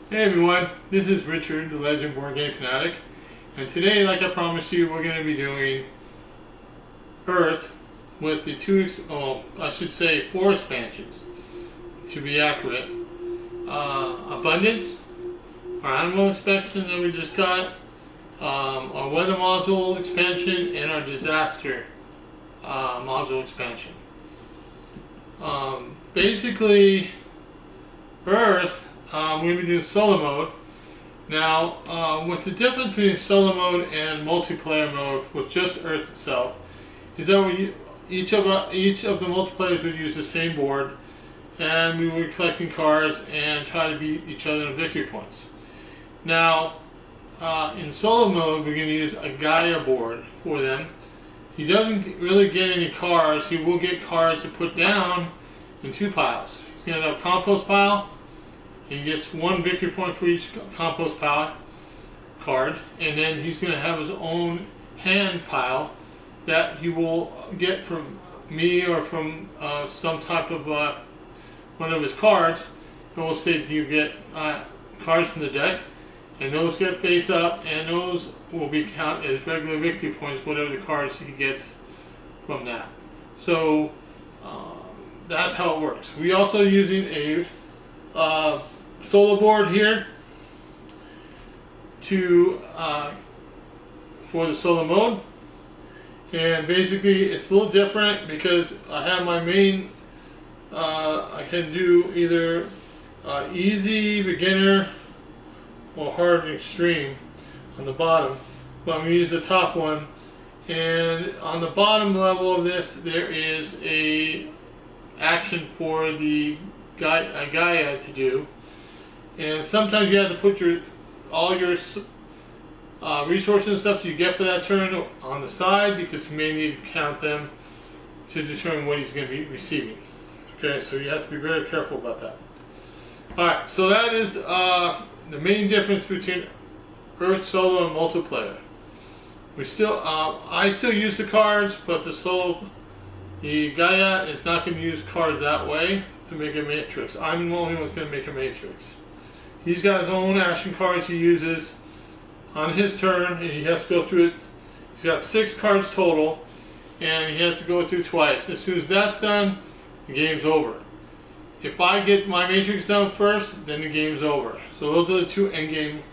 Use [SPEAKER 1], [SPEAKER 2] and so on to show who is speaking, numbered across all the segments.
[SPEAKER 1] Hey everyone, this is Richard, the Legend Board Game Fanatic, and today, like I promised you, we're going to be doing Earth with the four expansions, to be accurate. Abundance, our animal expansion that we just got, our weather module expansion, and our disaster module expansion. Basically, Earth, we're going to be doing solo mode. Now, with the difference between solo mode and multiplayer mode with just Earth itself, is that each of the multiplayers would use the same board, and we would be collecting cards and try to beat each other in victory points. Now, in solo mode, we're going to use a Gaia board for them. He doesn't really get any cards. He will get cards to put down in two piles. He's going to have a compost pile. He gets one victory point for each compost pile card, and then he's going to have his own hand pile that he will get from me or from some type of one of his cards. And we'll say that you get cards from the deck, and those get face up, and those will be counted as regular victory points, whatever the cards he gets from that. So that's how it works. We also using a solo board here for the solo mode, and basically it's a little different because I have my main I can do either easy, beginner, or hard and extreme on the bottom, but I'm going to use the top one. And on the bottom level of this, there is a action for the Gaia to do. And sometimes you have to put all your resources and stuff you get for that turn on the side, because you may need to count them to determine what he's going to be receiving. Okay, so you have to be very careful about that. Alright, so that is the main difference between Earth solo and multiplayer. I still use the cards, but the Gaia is not going to use cards that way to make a matrix. I'm the only one that's going to make a matrix. He's got his own action cards he uses on his turn, and he has to go through it. He's got 6 cards total, and he has to go through twice. As soon as that's done, the game's over. If I get my matrix done first, then the game's over. So those are the two endgame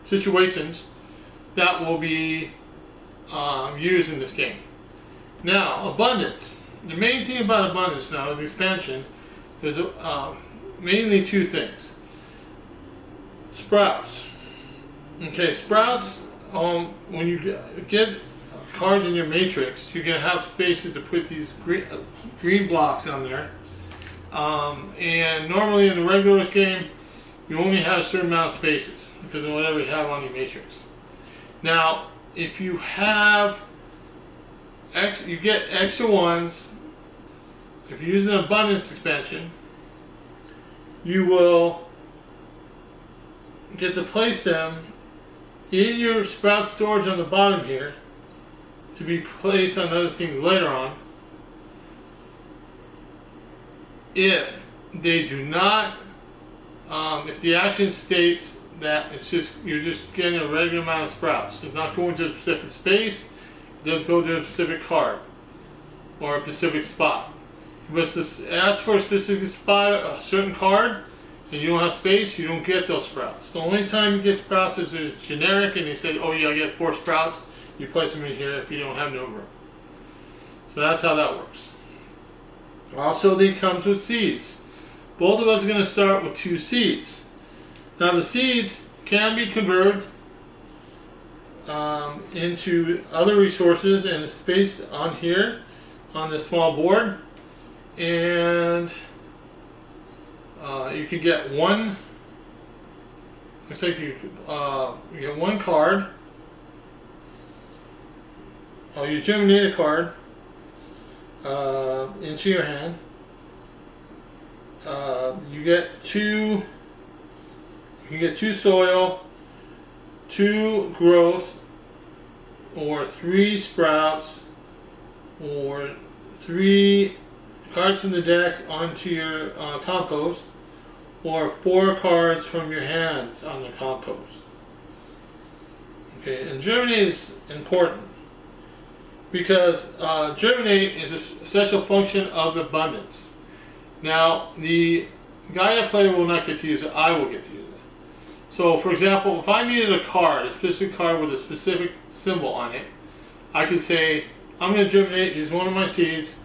[SPEAKER 1] situations that will be used in this game. Now, abundance. The main thing about abundance now, the expansion, is mainly two things. Sprouts. Okay, sprouts, when you get cards in your matrix, you're going to have spaces to put these green blocks on there. And normally in the regular game, you only have a certain amount of spaces because of whatever you have on your matrix. Now, if you have you get extra ones. If you use an abundance expansion, you will get to place them in your sprout storage on the bottom here to be placed on other things later on. If they do not, if the action states that you're just getting a regular amount of sprouts, it's not going to a specific space, it does go to a specific card or a specific spot. If it's ask for a specific spot, a certain card, and you don't have space, you don't get those sprouts. The only time you get sprouts is if it's generic and they say, oh yeah, I get 4 sprouts, you place them in here if you don't have no room. So that's how that works. Also, they comes with seeds. Both of us are going to start with 2 seeds. Now the seeds can be converted into other resources, and it's based on here on this small board. And you can get one. Looks like you get one card. You germinate a card into your hand. You get 2. You can get 2 soil, 2 growth, or 3 sprouts, or 3 cards from the deck onto your compost, or 4 cards from your hand on the compost. Okay, and germinate is important because germinate is a special function of abundance. Now, the Gaia player will not get to use it, I will get to use it. So, for example, if I needed a card, a specific card with a specific symbol on it, I could say, I'm going to germinate, use one of my seeds,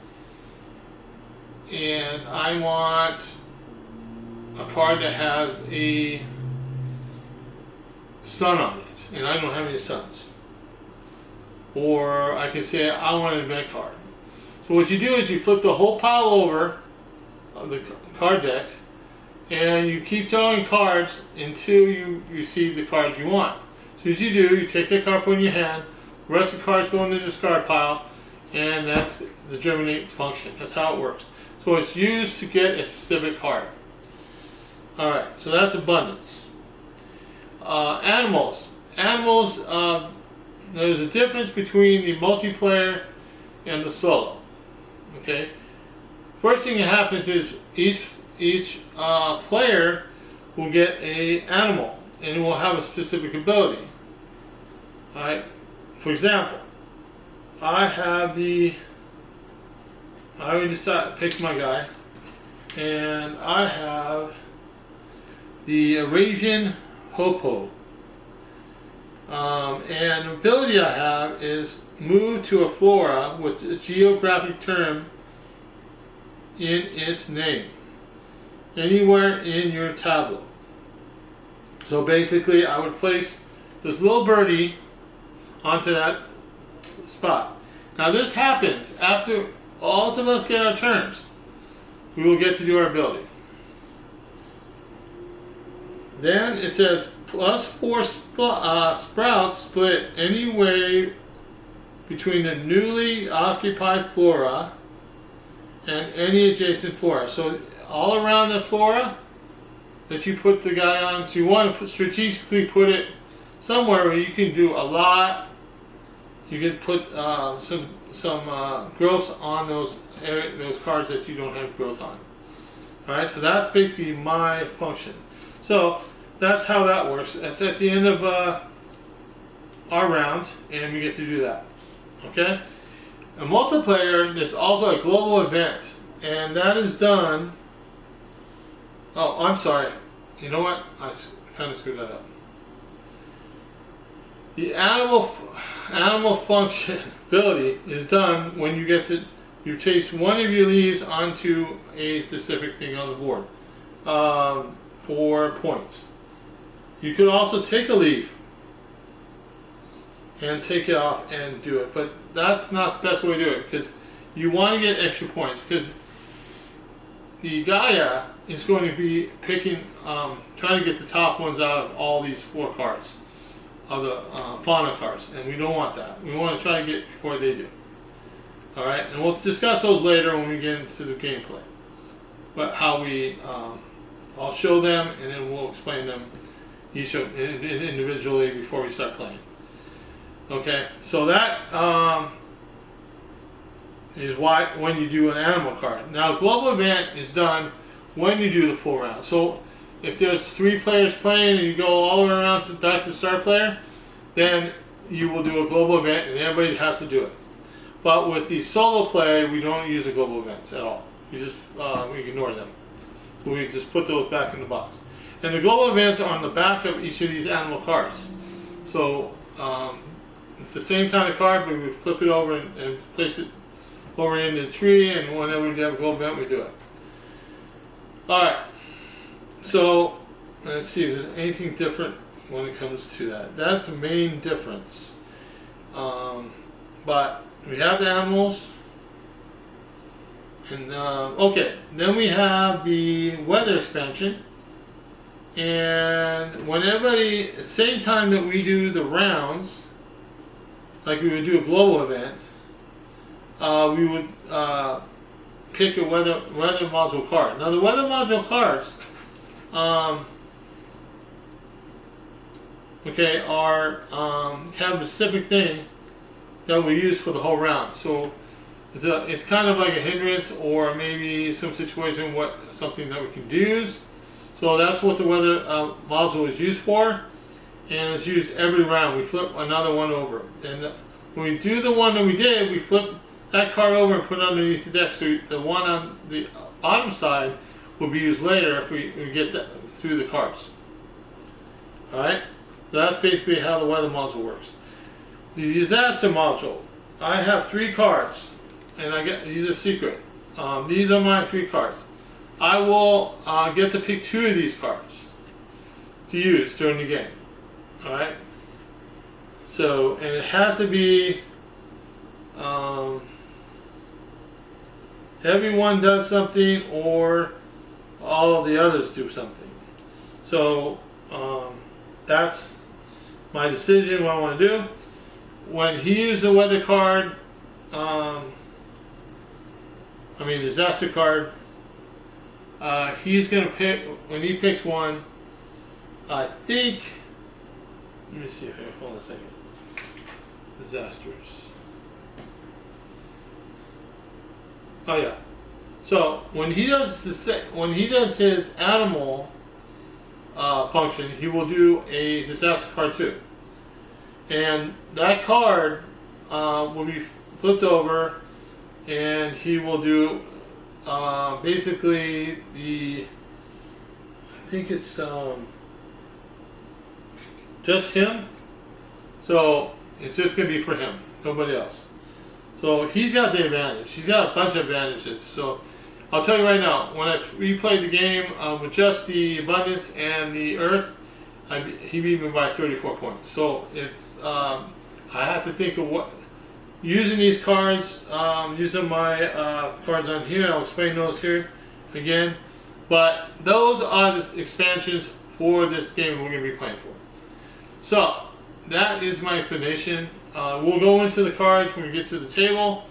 [SPEAKER 1] and I want a card that has a sun on it, and I don't have any suns. Or I can say, I want an event card. So what you do is you flip the whole pile over of the card deck, and you keep throwing cards until you receive the cards you want. So as you do, you take that card, put it in your hand, the rest of the cards go in the discard pile, and that's the germinate function. That's how it works. So it's used to get a specific card. Alright, so that's abundance. Animals. Animals, there's a difference between the multiplayer and the solo. Okay? First thing that happens is each player will get an animal, and it will have a specific ability. Alright? For example, I already picked my guy, and I have the Eurasian Hopo. And the ability I have is move to a flora with a geographic term in its name, anywhere in your tableau. So basically, I would place this little birdie onto that spot. Now this happens after all of us get our turns. We will get to do our ability. Then it says +4 sprouts split any way between the newly occupied flora and any adjacent flora. So all around the flora that you put the guy on, so you want to strategically put it somewhere where you can do a lot. You can put some growth on those cards that you don't have growth on. Alright, so that's basically my function. So that's how that works. That's at the end of our round, and we get to do that. Okay? A multiplayer, there's also a global event, and that is done. Oh, I'm sorry. You know what? I kind of screwed that up. The animal function ability is done when you taste one of your leaves onto a specific thing on the board for points. You could also take a leaf and take it off and do it, but that's not the best way to do it because you want to get extra points, because the Gaia is going to be picking, trying to get the top ones out of all these 4 cards of the fauna cards, and we don't want that. We want to try to get before they do. Alright, and we'll discuss those later when we get into the gameplay. But how we, I'll show them and then we'll explain them each individually before we start playing. Okay, so that is why when you do an animal card. Now, global event is done when you do the full round. So if there's 3 players playing and you go all the way around back to the start player, then you will do a global event and everybody has to do it. But with the solo play, we don't use the global events at all. We just we ignore them. So we just put those back in the box. And the global events are on the back of each of these animal cards. So it's the same kind of card, but we flip it over and place it over in the tree, and whenever we have a global event, we do it. Alright. So let's see if there's anything different when it comes to that. That's the main difference. But we have the animals. And okay, then we have the weather expansion. And when everybody, at the same time that we do the rounds, like we would do a global event, we would pick a weather module card. Now the weather module cards, okay, are have a specific thing that we use for the whole round. So it's kind of like a hindrance, or maybe some situation something that we can use. So that's what the weather module is used for, and it's used every round. We flip another one over, and when we do the one that we did, we flip that card over and put it underneath the deck. So the one on the bottom side will be used later if we get that through the cards. All right, so that's basically how the weather module works. The disaster module, I have 3 cards, and these are secret. These are my 3 cards. I will get to pick 2 of these cards to use during the game. All right. So, and it has to be everyone does something, or all of the others do something. So that's my decision, what I want to do. When he uses a weather card, disaster card, he's going to pick, when he picks one, I think, let me see here, hold on a second. Disasters. Oh yeah. So when he does his animal function, he will do a disaster card too, and that card will be flipped over, and he will do basically I think it's just him. So it's just going to be for him, nobody else. So he's got the advantage. He's got a bunch of advantages. So I'll tell you right now, when I replayed the game with just the abundance and the earth, he beat me by 34 points. So it's I have to think of what using these cards, using my cards on here. I'll explain those here again. But those are the expansions for this game we're going to be playing for. So that is my explanation. We'll go into the cards when we get to the table.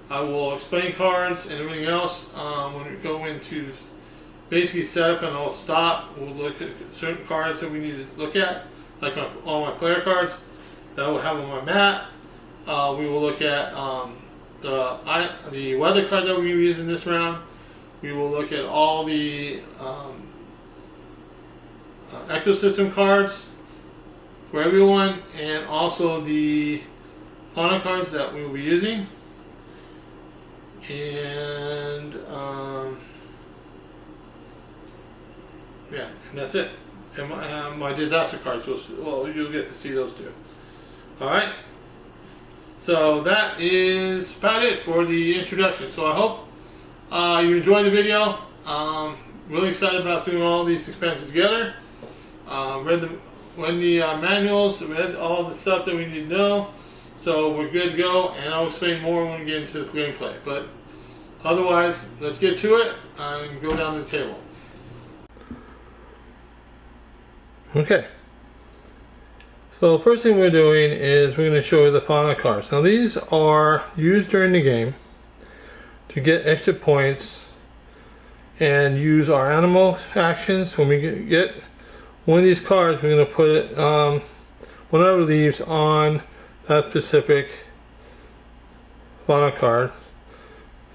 [SPEAKER 1] I will explain cards and everything else when we go into basically setup, and I'll stop. We'll look at certain cards that we need to look at, like all my player cards that I will have on my mat. We will look at the weather card that we're using this round. We will look at all the ecosystem cards for everyone, and also the fauna cards that we will be using, and yeah, and that's it. And my disaster cards, well, you'll get to see those too. All right, so that is about it for the introduction. So I hope you enjoyed the video. Really excited about doing all these expansions together. Read the manuals, read all the stuff that we need to know, so we're good to go, and I'll explain more when we get into the gameplay. But otherwise, let's get to it and go down to the table. Okay, so the first thing we're doing is we're going to show you the fauna cards. Now these are used during the game to get extra points and use our animal actions. When we get one of these cards, we're going to put it, one of the leaves on that specific fauna card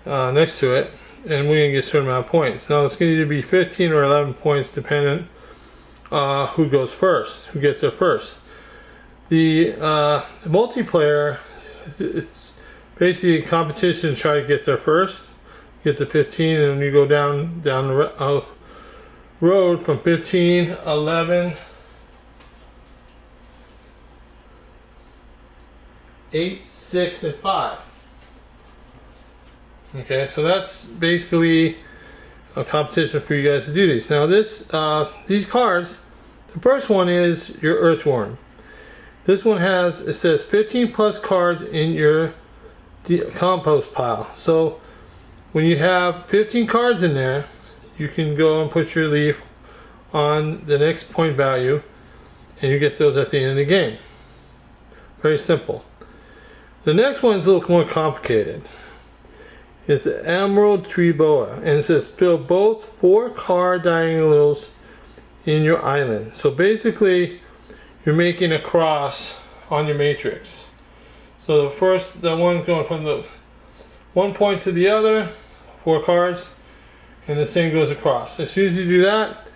[SPEAKER 1] next to it, and we're going to get a certain amount of points. Now it's going to either be 15 or 11 points depending who goes first, who gets there first. The multiplayer, it's basically a competition to try to get there first, get to 15, and then you go down the road from 15, 11, 8, 6, and 5. Okay, so that's basically a competition for you guys to do these. Now these cards, the first one is your Earthworm. This one it says 15 plus cards in your compost pile. So when you have 15 cards in there, you can go and put your leaf on the next point value, and you get those at the end of the game. Very simple. The next one is a little more complicated. It's the Emerald Tree Boa, and it says fill both 4 card diagonals in your island. So basically, you're making a cross on your matrix. So the one going from the 1 point to the other, 4 cards, and the same goes across. As soon as you do that,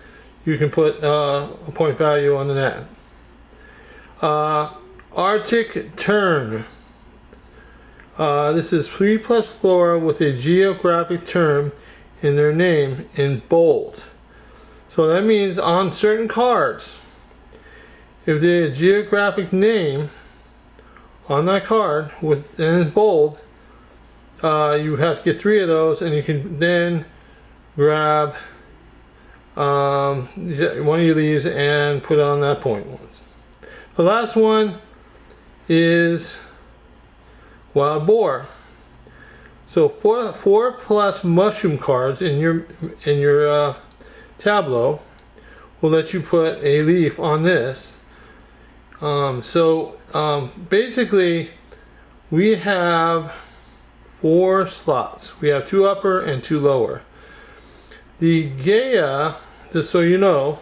[SPEAKER 1] you can put a point value on the net. Arctic Tern. This is 3 plus flora with a geographic term in their name in bold. So that means on certain cards, if there's a geographic name on that card and it's bold, you have to get 3 of those, and you can then grab one of these and put it on that point once. The last one is Wild Boar. So 4 plus mushroom cards in your tableau will let you put a leaf on this. Basically we have 4 slots. We have 2 upper and 2 lower. The Gaia, just so you know,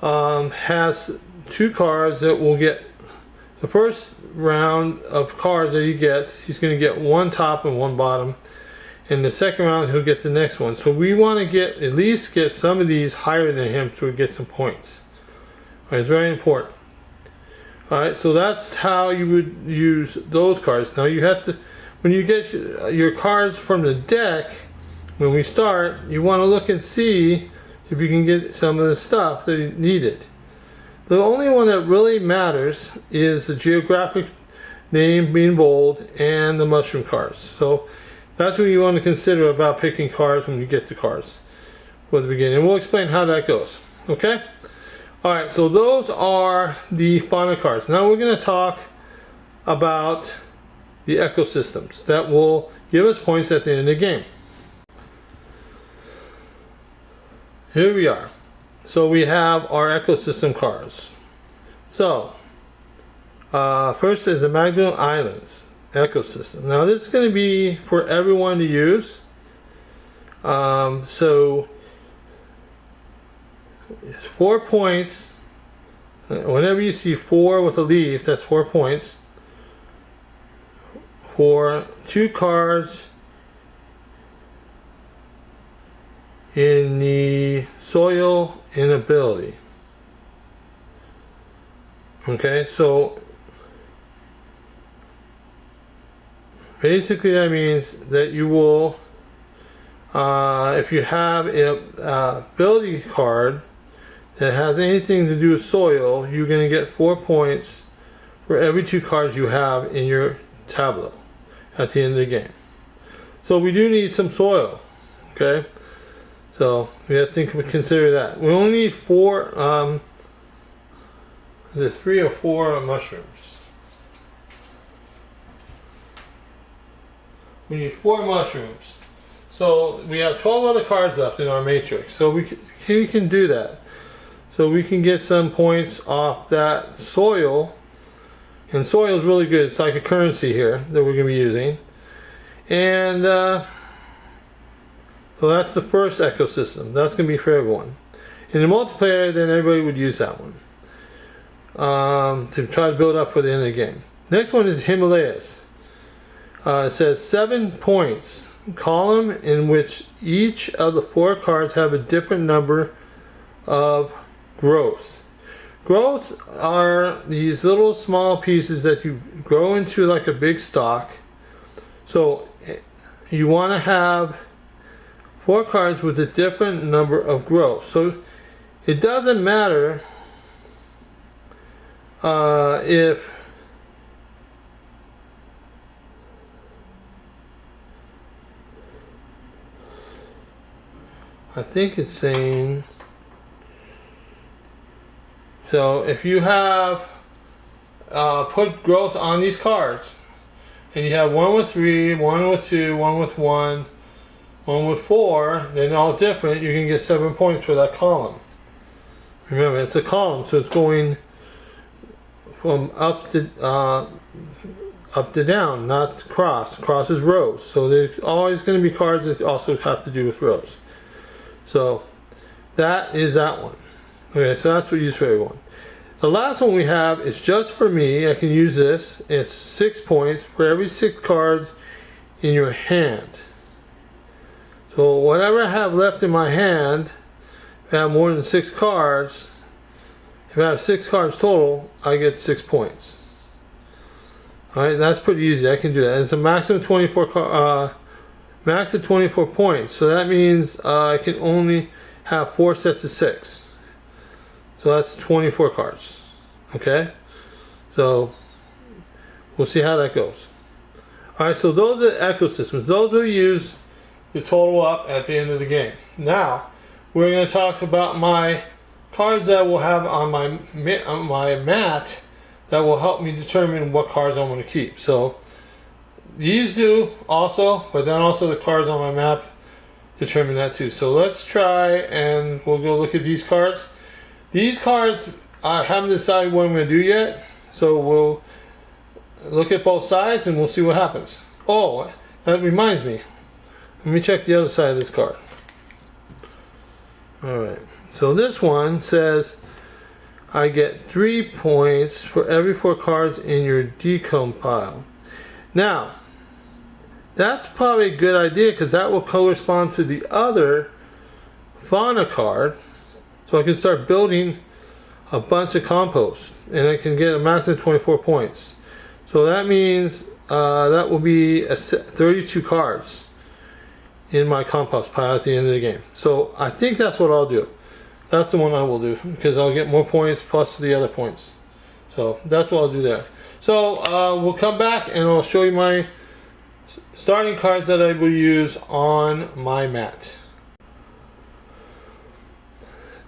[SPEAKER 1] has 2 cards that will get the first round of cards that he gets. He's going to get 1 top and 1 bottom. In the second round, he'll get the next one. So we want to at least get some of these higher than him so we get some points. All right, it's very important. Alright, so that's how you would use those cards. Now you have to, when you get your cards from the deck, when we start, you want to look and see if you can get some of the stuff that you needed. The only one that really matters is the geographic name being bold and the mushroom cards. So that's what you want to consider about picking cards when you get the cards for the beginning. And we'll explain how that goes. Okay? Alright, so those are the fauna cards. Now we're going to talk about the ecosystems that will give us points at the end of the game. Here we are. So we have our ecosystem cards. So, first is the Magdalene Islands ecosystem. Now this is going to be for everyone to use. So it's 4 points. Whenever you see 4 with a leaf, that's 4 points. For 2 cards in the soil inability. Okay, so basically that means that you will, if you have a ability card that has anything to do with soil, you're going to get 4 points for every 2 cards you have in your tableau at the end of the game. So we do need some soil. Okay, so we have to consider that. We only need 4, the 3 or 4 mushrooms. We need 4 mushrooms. So we have 12 other cards left in our matrix. So we can do that. So we can get some points off that soil. And soil is really good. It's like a currency here that we're going to be using. And so that's the first ecosystem. That's going to be for everyone. In the multiplayer, then everybody would use that one to try to build up for the end of the game. Next one is Himalayas. It says 7 points. Column in which each of the 4 cards have a different number of growth. Growth are these little small pieces that you grow into like a big stalk. So you want to have 4 cards with a different number of growth. So it doesn't matter if I think it's saying, so if you have put growth on these cards and you have 1 with 3, 1 with 2, 1 with 1, 1 with 4, then all different, you can get 7 points for that column. Remember, it's a column, so it's going from up to down, not cross. Cross is rows. So there's always going to be cards that also have to do with rows. So that is that one. Okay, so that's what you use for everyone. The last one we have is just for me. I can use this. It's 6 points for every 6 cards in your hand. So whatever I have left in my hand, if I have more than 6 cards, if I have 6 cards total, I get 6 points. Alright, that's pretty easy. I can do that. It's a maximum 24 max of 24 points. So that means I can only have 4 sets of 6. So that's 24 cards. Okay? So we'll see how that goes. Alright, so those are ecosystems. Those will use to total up at the end of the game. Now, we're going to talk about my cards that we'll have on my mat that will help me determine what cards I want to keep. So these do also, but then also the cards on my map determine that too. So let's try and we'll go look at these cards. These cards I haven't decided what I'm going to do yet, so we'll look at both sides and we'll see what happens. Oh, that reminds me. Let me check the other side of this card. Alright, so this one says I get 3 points for every 4 cards in your decom pile. Now, that's probably a good idea because that will correspond to the other fauna card. So I can start building a bunch of compost and I can get a maximum of 24 points. So that means that will be 32 cards in my compost pile at the end of the game. So I think that's what I'll do. That's the one I will do because I'll get more points plus the other points. So that's what I'll do there. So we'll come back and I'll show you my starting cards that I will use on my mat.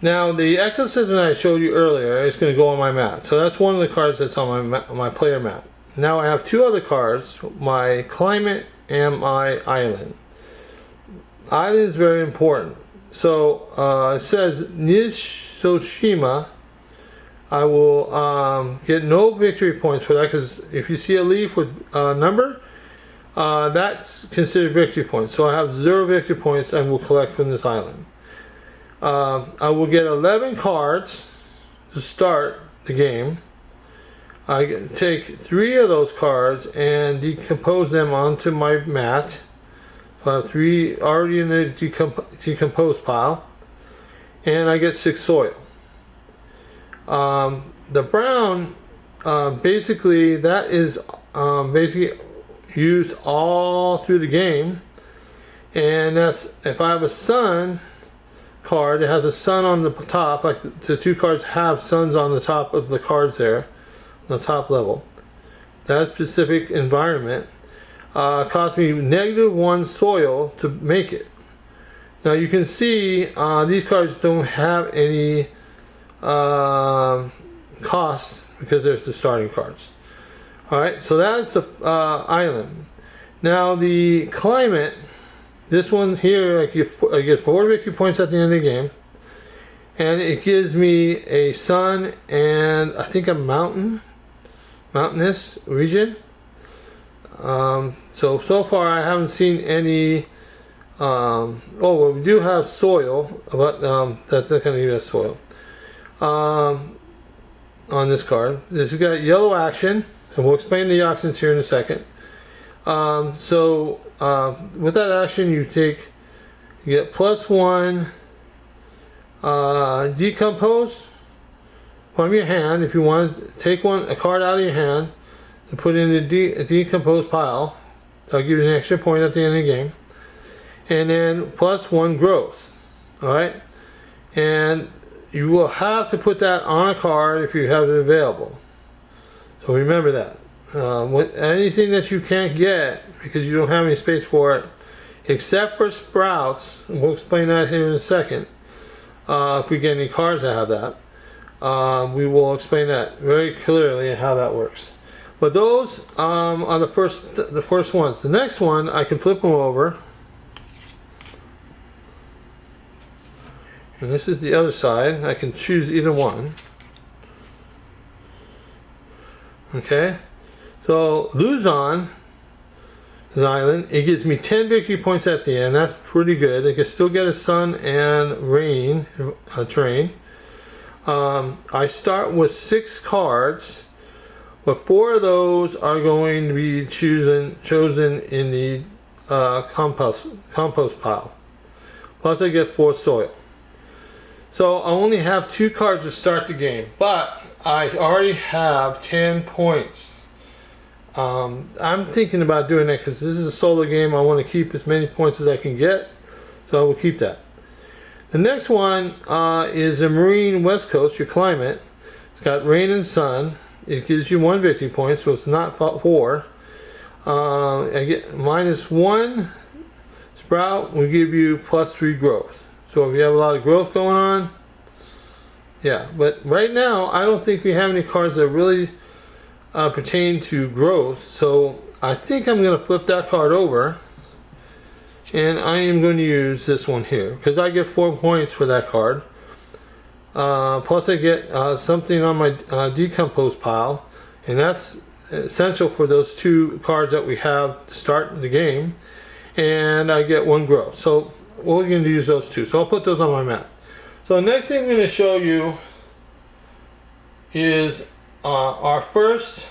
[SPEAKER 1] Now the ecosystem I showed you earlier is going to go on my mat. So that's one of the cards that's on my player mat. Now I have 2 other cards, my climate and my island. Island is very important. So it says Nishoshima. I will get no victory points for that because if you see a leaf with a number, that's considered victory points. So I have 0 victory points and will collect from this island. I will get 11 cards to start the game. I take 3 of those cards and decompose them onto my mat. So I have 3 already in the decomposed pile. And I get 6 soil. The brown, basically that is basically used all through the game. And that's if I have a sun card, it has a sun on the top, like the 2 cards have suns on the top of the cards there, on the top level. That specific environment cost me -1 soil to make it. Now you can see these cards don't have any costs because there's the starting cards. Alright, so that's the island. Now the climate, this one here, I get 4 victory points at the end of the game. And it gives me a sun and I think a mountainous region. So far I haven't seen any, well, we do have soil, but that's not going to give us soil. On this card. This has got yellow action, and we'll explain the actions here in a second. With that action you get +1 decompose from your hand. If you want to take a card out of your hand and put it in a decomposed pile, that'll give you an extra point at the end of the game. And then +1 growth. Alright? And you will have to put that on a card if you have it available. So remember that. Anything that you can't get because you don't have any space for it, except for sprouts, and we'll explain that here in a second. If we get any cards that have that, we will explain that very clearly and how that works. But those are the first ones. The next one, I can flip them over. And this is the other side. I can choose either one. Okay. So Luzon is an island. It gives me 10 victory points at the end. That's pretty good. I can still get a sun and rain terrain. I start with 6 cards, but 4 of those are going to be chosen in the compost pile. Plus I get 4 soil. So I only have 2 cards to start the game, but I already have 10 points. I'm thinking about doing that because this is a solo game. I want to keep as many points as I can get, so I will keep that. The next one is a Marine West Coast, your climate. It's got rain and sun. It gives you 1 victory point, so it's not 4. I get -1 sprout will give you +3 growth. So if you have a lot of growth going on, yeah. But right now, I don't think we have any cards that really pertain to growth. So I think I'm going to flip that card over. And I am going to use this one here because I get 4 points for that card. Plus I get something on my decompose pile, and that's essential for those 2 cards that we have to start the game. And I get 1 growth. So we're going to use those 2. So I'll put those on my map. So the next thing I'm going to show you is our first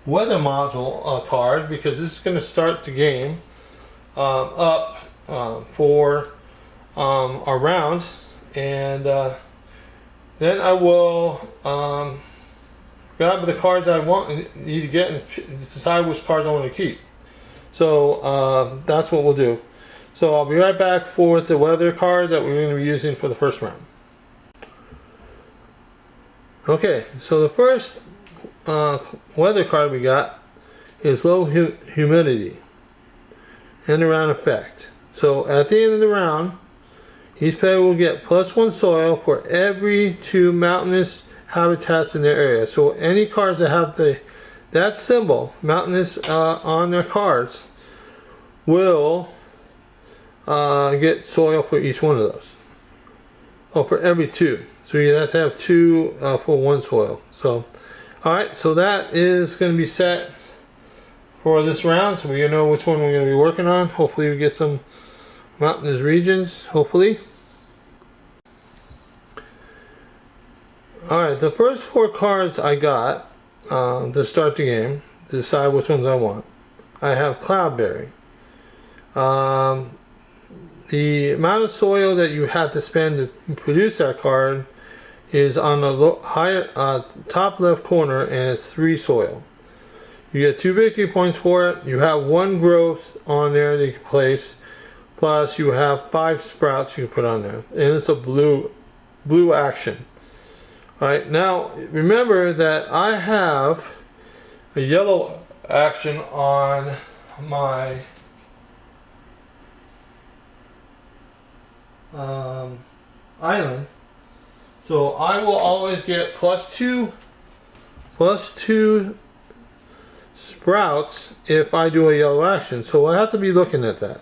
[SPEAKER 1] weather module card, because this is going to start the game up for our round, and then I will grab the cards I need to get and decide which cards I want to keep. So that's what we'll do. So I'll be right back for the weather card that we're going to be using for the first round. Okay, so the first weather card we got is low humidity and around effect. So at the end of the round, each player will get +1 soil for every 2 mountainous habitats in their area. So any cards that have that symbol, mountainous, on their cards will get soil for each one of those. Oh, for every 2. So you have to have 2 for 1 soil. So, alright, so that is going to be set for this round. So we know which one we're going to be working on. Hopefully we get some mountainous regions, hopefully. Alright, the first 4 cards I got to start the game, to decide which ones I want. I have Cloudberry. The amount of soil that you have to spend to produce that card is on the higher top left corner, and it's 3 soil. You get 2 victory points for it. You have 1 growth on there that you can place, plus you have 5 sprouts you can put on there, and it's a blue action. Alright, now remember that I have a yellow action on my island, so I will always get +2 sprouts if I do a yellow action. So I have to be looking at that.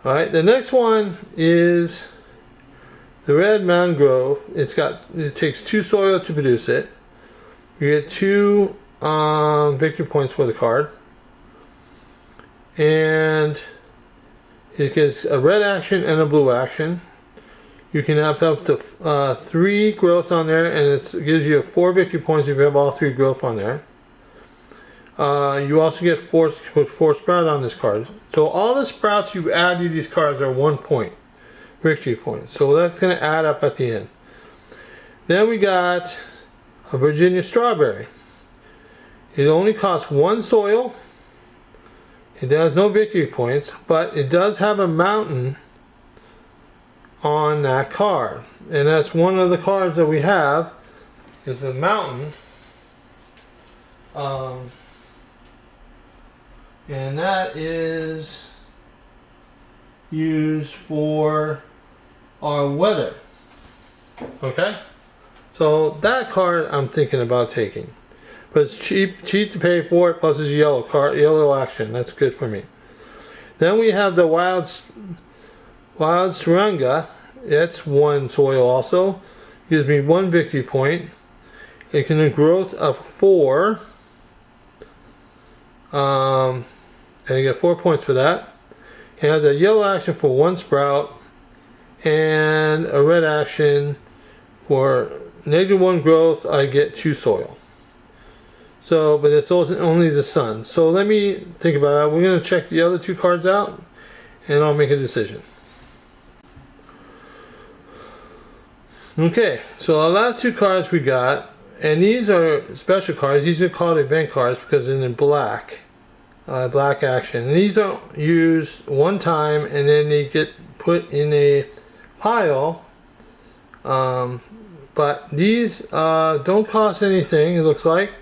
[SPEAKER 1] Alright, the next one is the red mangrove. It takes 2 soil to produce it. You get 2 victory points for the card, and it gets a red action and a blue action. You can have up to 3 growth on there, and it gives you 4 victory points if you have all 3 growth on there. You also get 4 sprout on this card. So all the sprouts you add to these cards are 1 point victory point. So that's going to add up at the end. Then we got a Virginia strawberry. It only costs 1 soil. It has no victory points, but it does have a mountain on that card, and that's one of the cards that we have is a mountain, and that is used for our weather. Okay, so that card I'm thinking about taking, but it's cheap to pay for it, plus it's a yellow action. That's good for me. Then we have the wild Saranga. It's 1 soil also. Gives me 1 victory point. It can have growth of 4. And I get 4 points for that. It has a yellow action for 1 sprout, and a red action for -1 growth. I get 2 soil. So, but it's only the sun. So let me think about it. We're going to check the other two cards out, and I'll make a decision. Okay, so our last two cards we got, and these are special cards. These are called event cards because they're in black, black action. And these are used one time, and then they get put in a pile. But these don't cost anything, it looks like,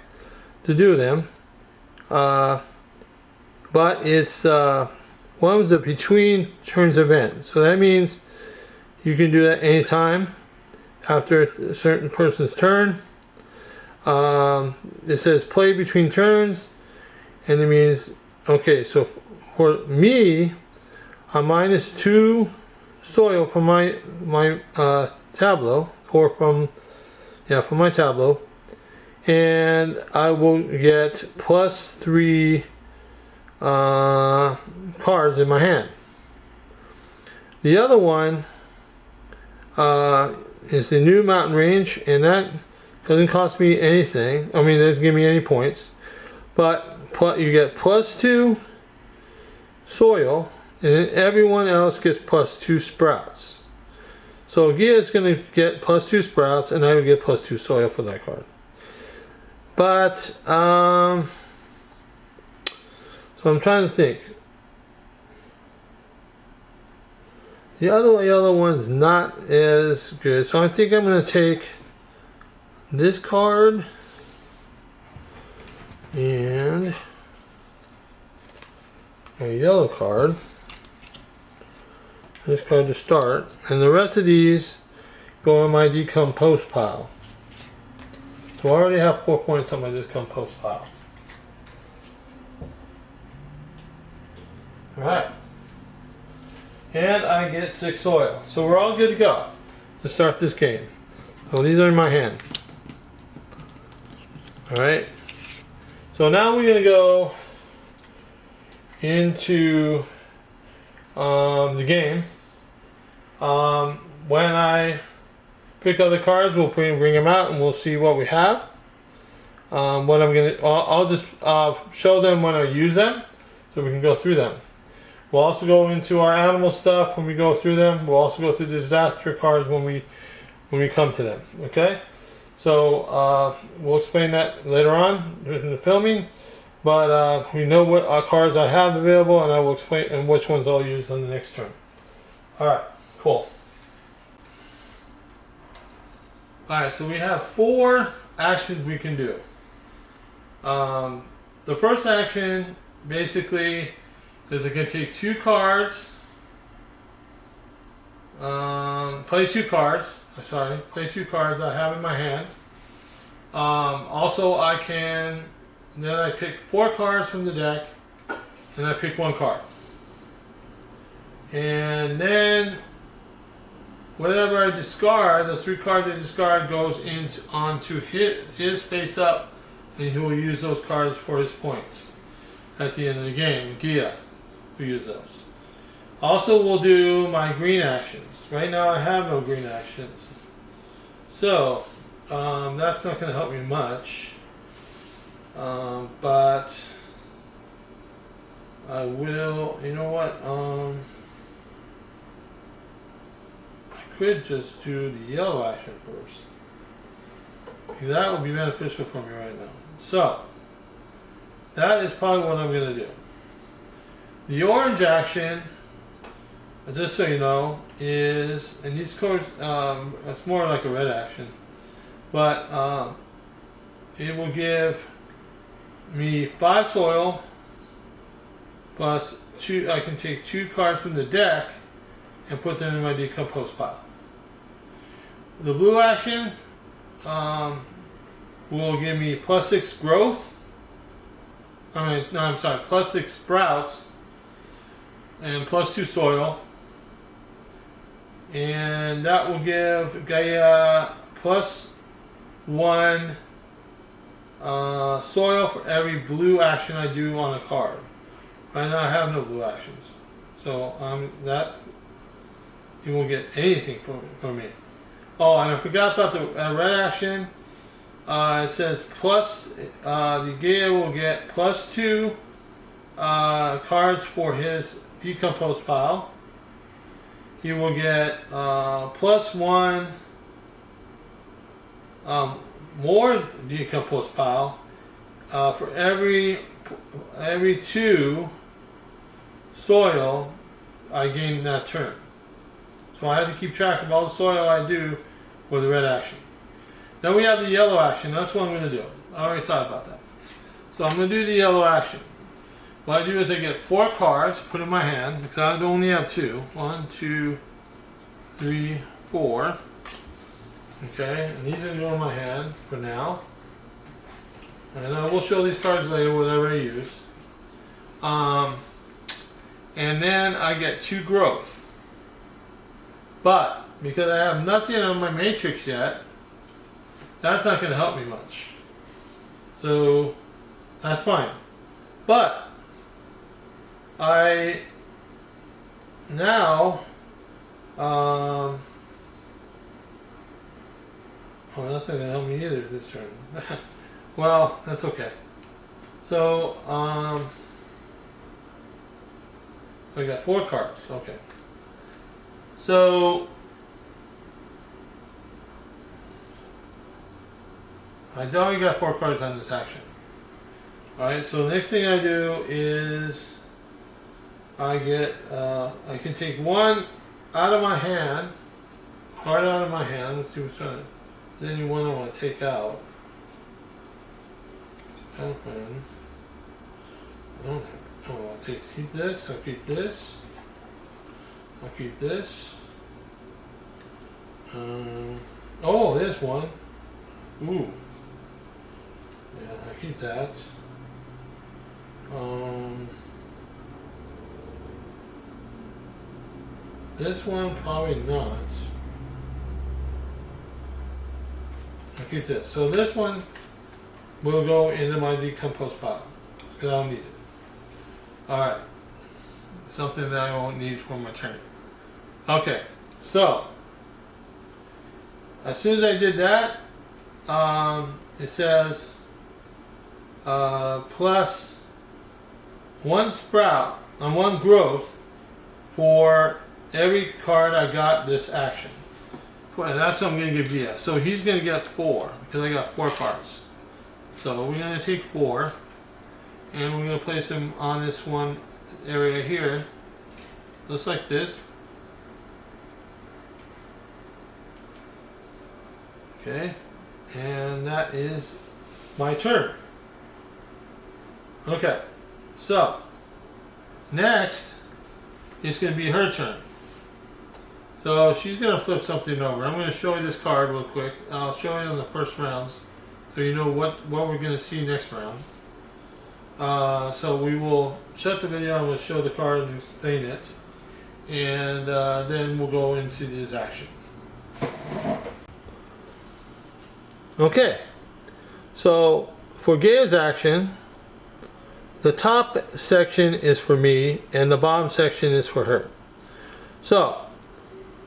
[SPEAKER 1] to do them. But it's one of the between turns event. So that means you can do that anytime after a certain person's turn. It says play between turns, and it means, okay, so for me, I'm -2 soil from my tableau, or from my tableau, and I will get +3 cards in my hand. The other one is the new mountain range, and that doesn't cost me anything. I mean, it doesn't give me any points, but you get +2 soil, and then everyone else gets +2 sprouts. So Gaia is going to get +2 sprouts, and I would get +2 soil for that card. But so I'm trying to think. The other one's not as good, so I think I'm going to take this card and a yellow card. This card to start, and the rest of these go in my decompose pile. So I already have 4 points on my decompose pile. Alright. And I get 6 soil. So we're all good to go to start this game. So these are in my hand. Alright. So now we're going to go into the game. When I pick other cards, we'll bring them out and we'll see what we have. I'll just show them when I use them, so we can go through them. We'll also go into our animal stuff when we go through them. We'll also go through the disaster cards when we come to them. Okay, so we'll explain that later on in the filming. But we know what cards I have available, and I will explain and which ones I'll use on the next turn. Alright, cool. Alright, so we have 4 actions we can do. The first action basically is I can take 2 cards, play 2 cards I have in my hand. Also then I pick 4 cards from the deck, and I pick 1 card. And then whatever I discard, those 3 cards I discard goes onto his face up, and he will use those cards for his points at the end of the game. Gaia will use those. Also, we'll do my green actions. Right now I have no green actions. So that's not going to help me much. But I will, you know what, I could just do the yellow action first. That would be beneficial for me right now. So, that is probably what I'm going to do. The orange action, just so you know, is, and these cards, it's more like a red action, but it will give me 5 soil plus 2. I can take 2 cards from the deck and put them in my decompose pile. The blue action will give me +6 growth. +6 sprouts and +2 soil, and that will give Gaia +1 soil for every blue action I do on a card. Right now I have no blue actions, so that you won't get anything from me. Oh, and I forgot about the red action. It says plus, the Gaia will get +2 cards for his decomposed pile. He will get +1 more decomposed pile for every 2 soil I gain that turn. So I had to keep track of all the soil I do for the red action. Then we have the yellow action. That's what I'm going to do. I already thought about that. So I'm going to do the yellow action. What I do is I get 4 cards, put in my hand, because I only have 2. 1, 2, 3, 4. Okay, and these are going to go in my hand for now. And I will show these cards later, whatever I use. And then I get 2 growth. But, because I have nothing on my matrix yet, that's not going to help me much. So, that's fine. But, I now, oh, that's not going to help me either this turn. Well, that's okay. So, I got 4 cards. Okay. So, I already got 4 cards on this action. Alright, so the next thing I do is I get, I can take 1 out of my hand, card out of my hand. Let's see what's on it. Is there any one I want to take out? Open. Oh, I'll keep this. I'll keep this. I'll keep this. Oh, there's one. Ooh. Yeah, I keep that. This one probably not. I keep this. So this one will go into my decomposed pile because I don't need it. Alright. Something that I won't need for my turn. Okay, so as soon as I did that, it says plus 1 sprout on 1 growth for every card I got this action. That's what I'm going to give Gaia. So he's going to get 4 because I got 4 cards. So we're going to take 4 and we're going to place them on this one area here, just like this. Okay, and that is my turn. Okay, so next it's going to be her turn. So she's going to flip something over. I'm going to show you this card real quick. I'll show you in the first rounds so you know what we're going to see next round. So we will shut the video and we'll show the card and explain it. And then we'll go into this action. Okay, so for Gaia's action, the top section is for me and the bottom section is for her. So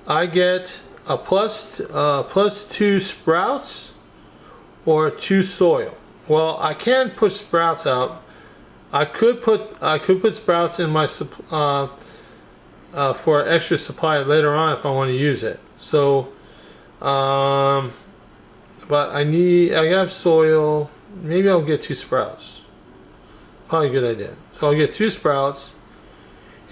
[SPEAKER 1] I get a plus 2 sprouts or 2 soil. Well, I can put sprouts out. I could put sprouts in my for extra supply later on if I want to use it. So, but I have soil. Maybe I'll get 2 sprouts. Probably a good idea. So I'll get 2 sprouts,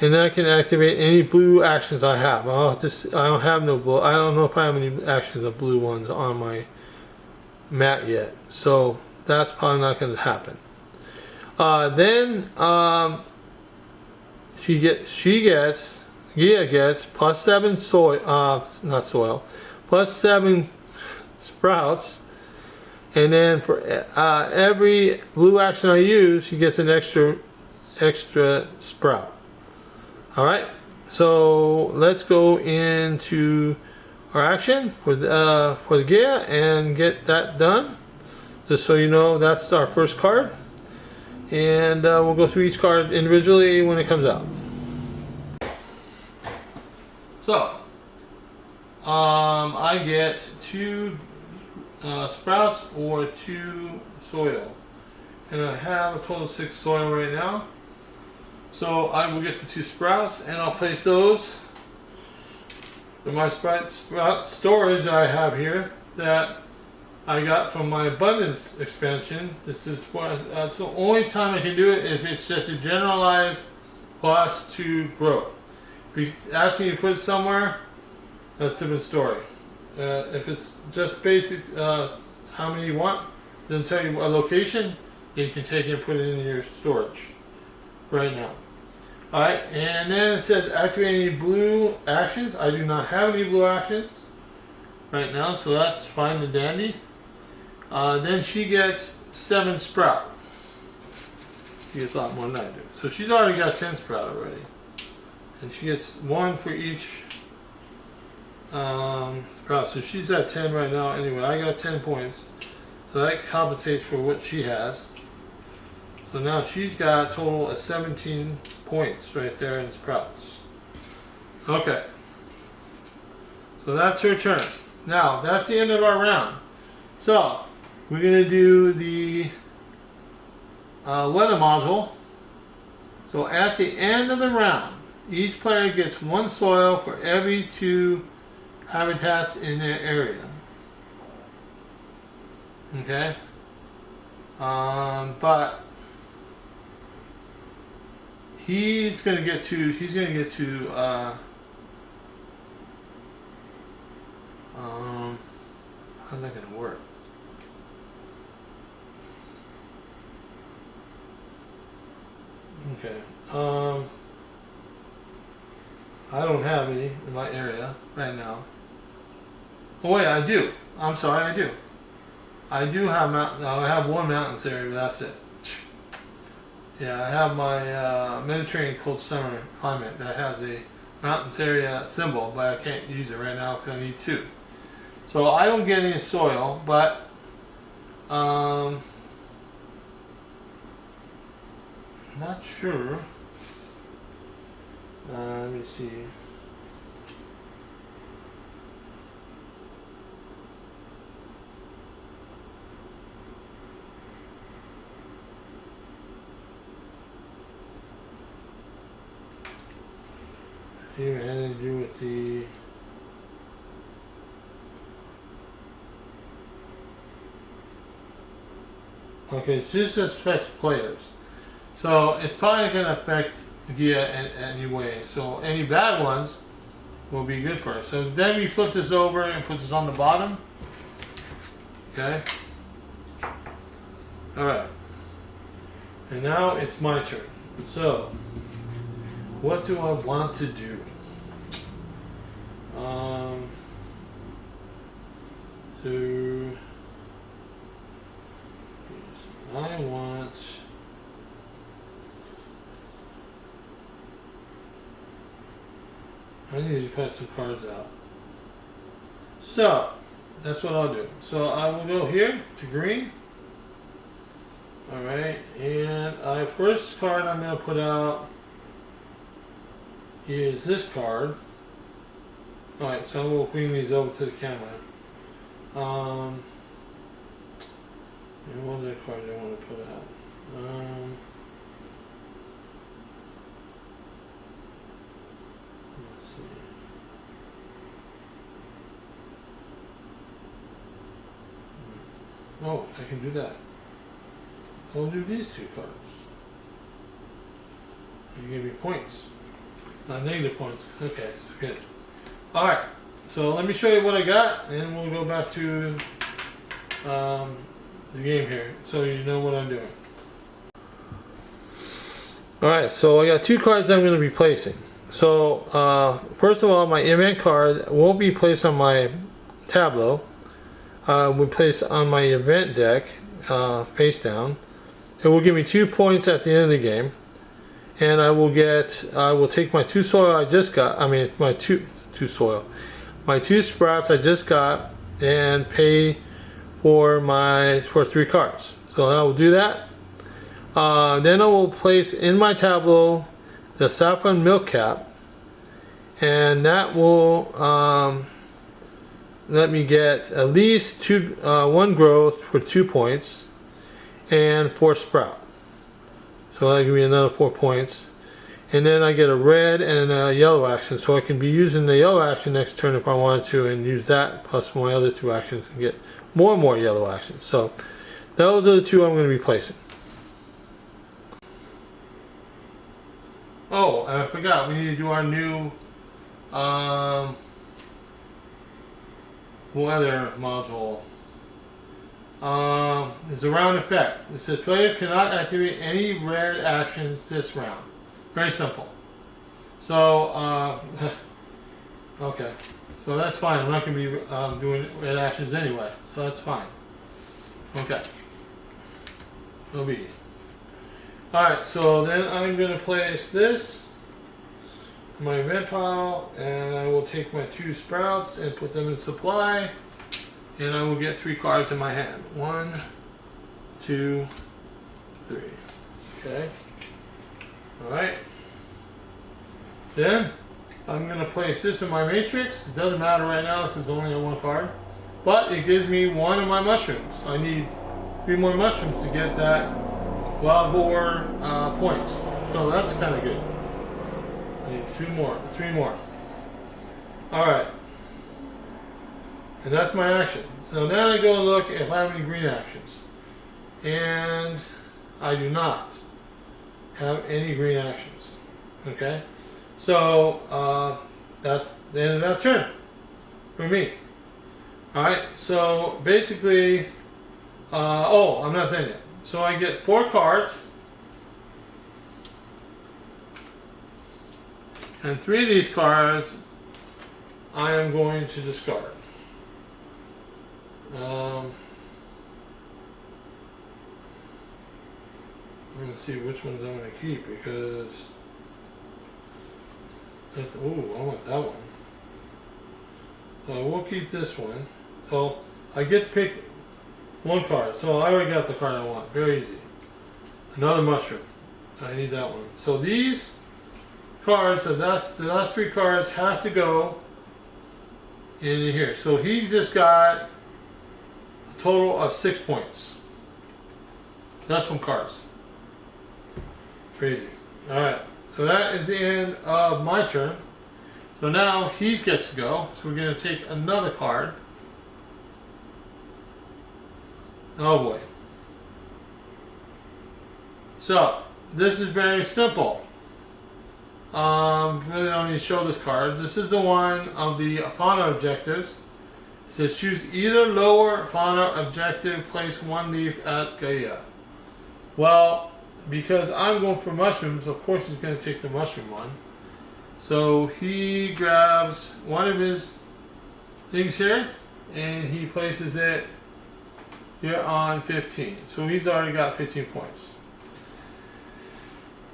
[SPEAKER 1] and then I can activate any blue actions I have. I don't have no blue. I don't know if I have any actions of blue ones on my mat yet. So that's probably not going to happen. Then Gaia gets plus 7 soil, not soil, plus 7 sprouts, and then for every blue action I use, she gets an extra sprout. All right, so let's go into our action for the Gaia and get that done. Just so you know, that's our first card. And we'll go through each card individually when it comes out. So, I get 2 sprouts or 2 soil. And I have a total of 6 soil right now. So I will get the 2 sprouts and I'll place those in my sprout storage that I have here that I got from my abundance expansion. This is what that's the only time I can do it if it's just a generalized +2 growth. If you ask me to put it somewhere, that's a different story. If it's just basic, how many you want, then tell you a location, you can take it and put it in your storage right now. Alright, and then it says activate any blue actions. I do not have any blue actions right now, so that's fine and dandy. Then she gets 7 sprout. She gets a lot more than I do. So she's already got 10 sprout already. And she gets 1 for each sprout. So she's at 10 right now. Anyway, I got 10 points. So that compensates for what she has. So now she's got a total of 17 points right there in sprouts. Okay. So that's her turn. Now, that's the end of our round. So, we're going to do the weather module. So at the end of the round, each player gets 1 soil for every 2 habitats in their area. Okay? But he's going to get to, how's that going to work? Okay. I don't have any in my area right now. Oh wait, I do. I'm sorry, I do. I do have mountain. I have 1 mountains area, but that's it. Yeah, I have my Mediterranean cold summer climate that has a mountains area symbol, but I can't use it right now because I need 2. So I don't get any soil, but not sure. Let me see. See what it had to do with the okay, so this just affects players. So it's probably going to affect Gaia anyway. So any bad ones will be good for us. So then we flip this over and put this on the bottom. Okay. Alright. And now it's my turn. So what do I want to do? I want I need to cut some cards out. So that's what I'll do. So I will go here to green. Alright, and first card I'm going to put out is this card. Alright, so we'll bring these over to the camera. And what other card do I want to put out? Let's see. Oh, I can do that. I'll do these 2 cards. You give me points. Not negative points. Okay, so good. Alright, so let me show you what I got, and we'll go back to the game here, so you know what I'm doing. Alright, so I got 2 cards I'm going to be placing. So, first of all, my event card won't be placed on my tableau. Will be placed on my event deck, face down. It will give me 2 points at the end of the game. And I will take my 2 soil I just got, my 2 sprouts I just got, and pay for 3 cards. So I will do that. Then I will place in my tableau the saffron milk cap, and that will let me get at least one growth for 2 points and 4 sprout. So that'll give me another 4 points. And then I get a red and a yellow action, so I can be using the yellow action next turn if I wanted to, and use that plus my other 2 actions and get more and more yellow actions. So those are the 2 I'm going to be placing. Oh, I forgot, we need to do our new weather module. It's a round effect. It says players cannot activate any red actions this round. Very simple. So, okay. So that's fine. I'm not going to be doing red actions anyway. So that's fine. Okay. No biggie. Alright, so then I'm going to place this in my event pile, and I will take my 2 sprouts and put them in supply, and I will get 3 cards in my hand. 1, 2, 3. Okay. Alright. Then I'm going to place this in my matrix. It doesn't matter right now because I only have 1 card. But it gives me 1 of my mushrooms. I need 3 more mushrooms to get that wild boar points. So that's kind of good. I need 3 more. Alright. And that's my action. So now I go and look if I have any green actions. And I do not have any green actions. Okay? So that's the end of that turn for me. Alright, so basically, oh, I'm not done yet. So I get 4 cards, and 3 of these cards I am going to discard. I'm going to see which ones I'm going to keep because ooh, I want that one. So I will keep this one. So I get to pick 1 card. So I already got the card I want. Very easy. Another mushroom. I need that one. So the last 3 cards have to go in here. So he just got a total of 6 points. That's 1 cards. Crazy. Alright. So that is the end of my turn. So now he gets to go. So we're going to take another card. Oh boy. So this is very simple. Really don't need to show this card. This is the one of the fauna objectives. It says choose either lower fauna objective, place 1 leaf at Gaia. Well, because I'm going for mushrooms, of course he's going to take the mushroom one. So he grabs one of his things here and he places it here on 15. So he's already got 15 points.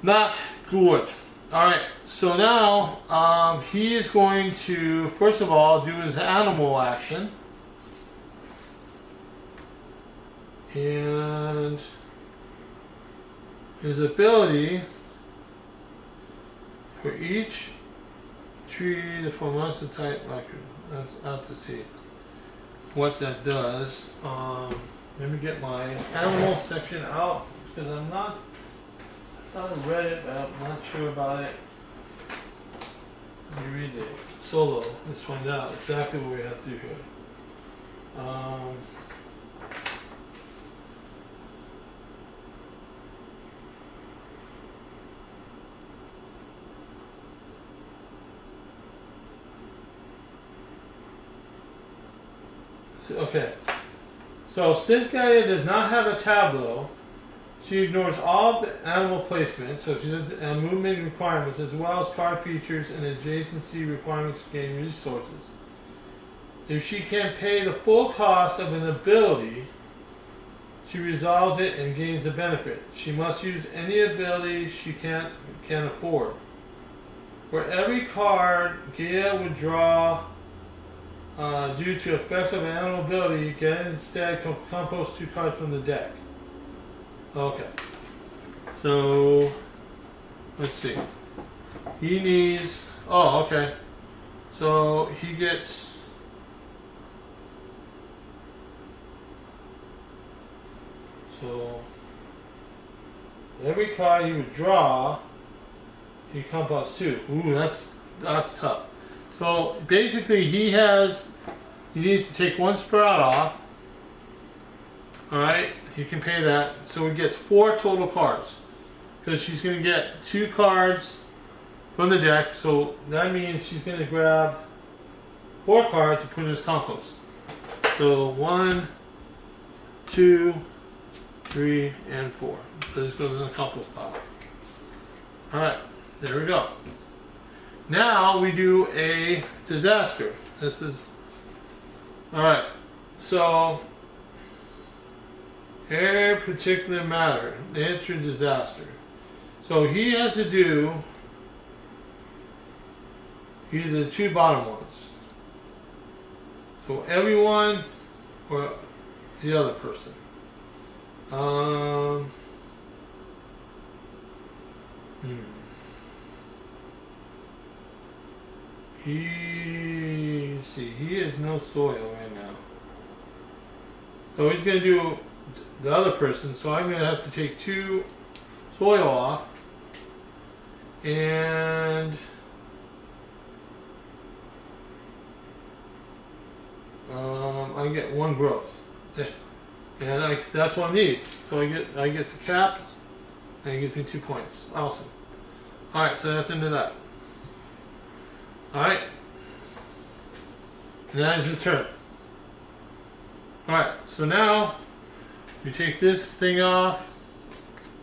[SPEAKER 1] Not good. Alright, so now he is going to, first of all, do his animal action. And his ability for each tree to form monster type record. That's out to see what that does. Let me get my animal section out because I thought I read it, but I'm not sure about it. Let me read it solo. Let's find out exactly what we have to do here. Okay, so since Gaia does not have a tableau, she ignores all the animal placement, so she does movement requirements as well as card features and adjacency requirements to gain resources. If she can pay the full cost of an ability, she resolves it and gains the benefit. She must use any ability she can afford. For every card Gaia would draw due to effects of an animal ability, Gaia instead compose 2 cards from the deck. Okay. So let's see. He needs. Oh, okay. So he gets So every card you would draw, he composts 2. Ooh, that's tough. So basically, he needs to take 1 sprout off. All right, he can pay that. So he gets 4 total cards because she's going to get 2 cards from the deck. So that means she's going to grab 4 cards to put in his compost. So 1, 2, 3, and 4. So this goes in the compost pile. All right, there we go. Now we do a disaster. This is all right. So, air particular matter, nature disaster. So he has to do either the 2 bottom ones. So everyone or the other person. He has no soil right now. So he's going to do the other person. So I'm going to have to take 2 soil off. And I get 1 growth. And that's what I need. So I get the caps, and it gives me 2 points. Awesome. Alright, so that's into that. Alright. And that is his turn. Alright, so now we take this thing off,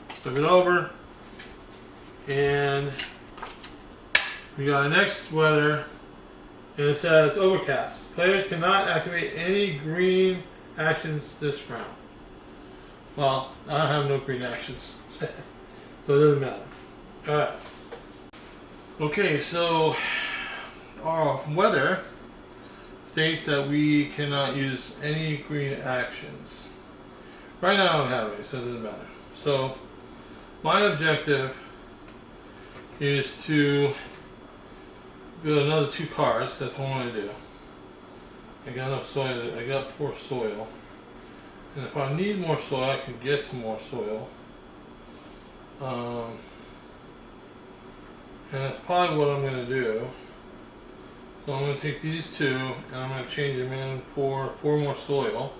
[SPEAKER 1] flip it over, and we got our next weather, and it says overcast. Players cannot activate any green actions this round. Well, I don't have no green actions, so it doesn't matter. Alright. Okay, so our weather states that we cannot use any green actions. Right now I don't have any, so it doesn't matter. So my objective is to build another 2 cards. That's what I want to do. I got enough soil. I got 4 soil. And if I need more soil, I can get some more soil. And that's probably what I'm going to do. So I'm going to take these 2 and I'm going to change them in for 4 more soil,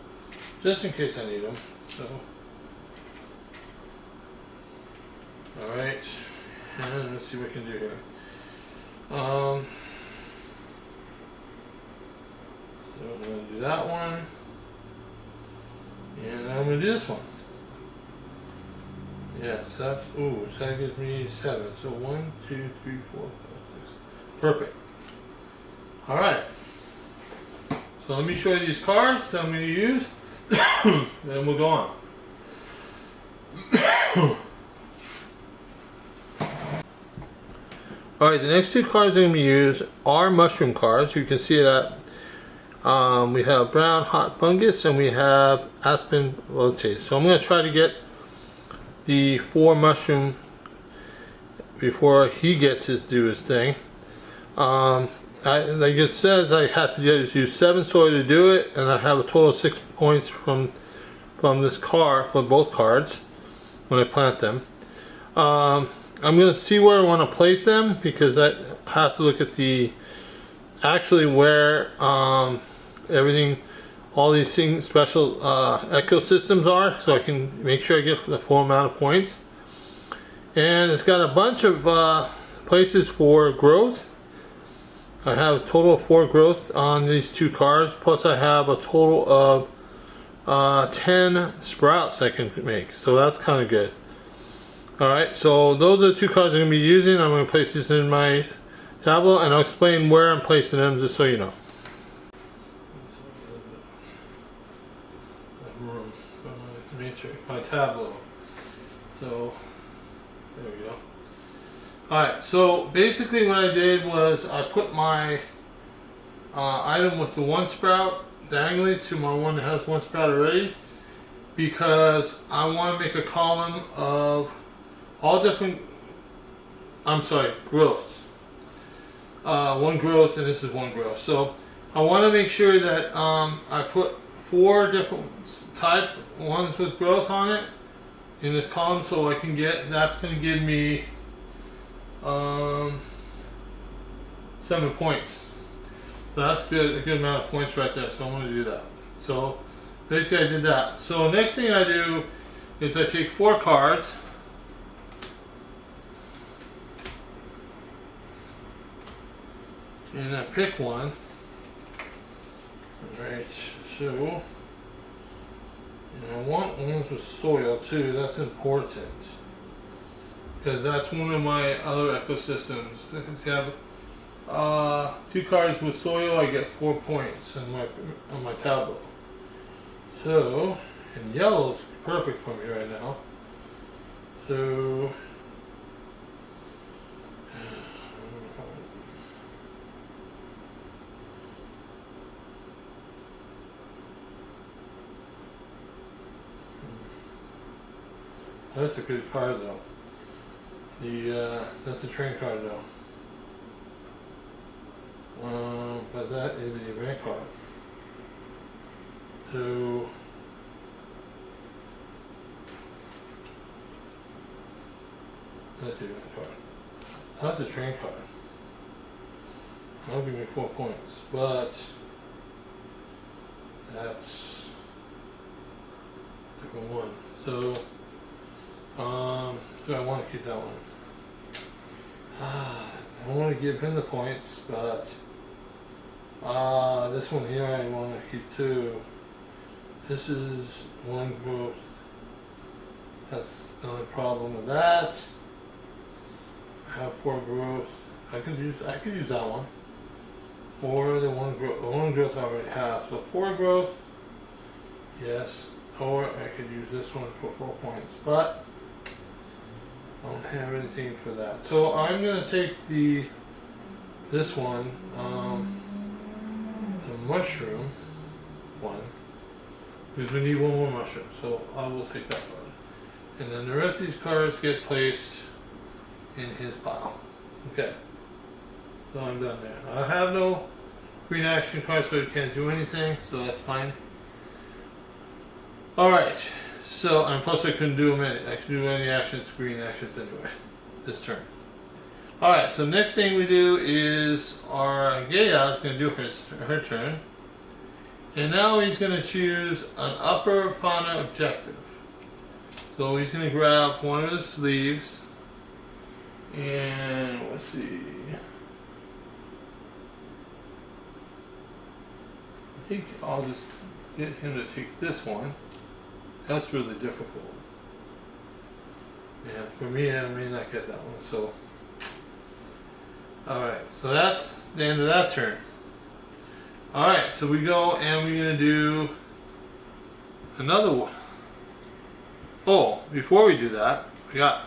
[SPEAKER 1] just in case I need them. So, all right, and let's see what we can do here. So I'm going to do that one, and I'm going to do this one. Yeah, so that's, so that gives me 7. So 1, 2, 3, 4, 5, 6. Perfect. All right. So let me show you these cards that I'm going to use, then we'll go on. All right, the next 2 cards I'm going to use are mushroom cards. You can see that we have brown hot fungus and we have aspen rotates. So I'm going to try to get the 4 mushroom before he gets his do his thing. Like it says, I have to use 7 soil to do it, and I have a total of 6 points from this card for both cards when I plant them. I'm going to see where I want to place them because I have to look at actually where everything, all these things, special ecosystems are, so I can make sure I get the full amount of points. And it's got a bunch of places for growth. I have a total of 4 growth on these 2 cards, plus I have a total of 10 sprouts I can make, so that's kind of good. Alright, so those are the 2 cards I'm going to be using. I'm going to place these in my tableau, and I'll explain where I'm placing them just so you know. My tableau. So, there we go. Alright, so basically what I did was I put my item with the 1 sprout diagonally to my one that has 1 sprout already, because I want to make a column of all different, growths. 1 growth, and this is 1 growth. So I want to make sure that I put 4 different type ones with growth on it in this column, so I can get, that's going to give me 7 points. So that's good, a good amount of points right there. So I'm going to do that. So basically I did that. So next thing I do is I take 4 cards. And I pick one. Alright, so, and I want ones with soil too, that's important. Because that's one of my other ecosystems. If you have 2 cards with soil, I get 4 points on my tableau. So, and yellow's perfect for me right now. So, that's a good card though. That's a train card though. But that is an event card. So that's the event card. That's a train card. That'll give me 4 points, but that's a different one. So do I want to keep that one? I want to give him the points, but this one here I want to keep 2. This is 1 growth. That's the only problem with that. I have 4 growth. I could use that one. Or the 1 growth. The 1 growth I already have. So 4 growth. Yes. Or I could use this one for 4 points. But I don't have anything for that. So I'm gonna take this one, the mushroom one, because we need 1 more mushroom. So I will take that one. And then the rest of these cards get placed in his pile. Okay. So I'm done there. I have no green action cards, so I can't do anything, so that's fine. Alright, so, and plus I couldn't do them any. I could do any actions, green actions anyway, this turn. Alright, so next thing we do is our Gaia is going to do her turn. And now he's going to choose an upper fauna objective. So he's going to grab one of his leaves. And let's see. I think I'll just get him to take this one. That's really difficult. Yeah, for me, I may not get that one. So, alright, so that's the end of that turn. Alright, so we go and we're going to do another one. Oh, before we do that, I forgot.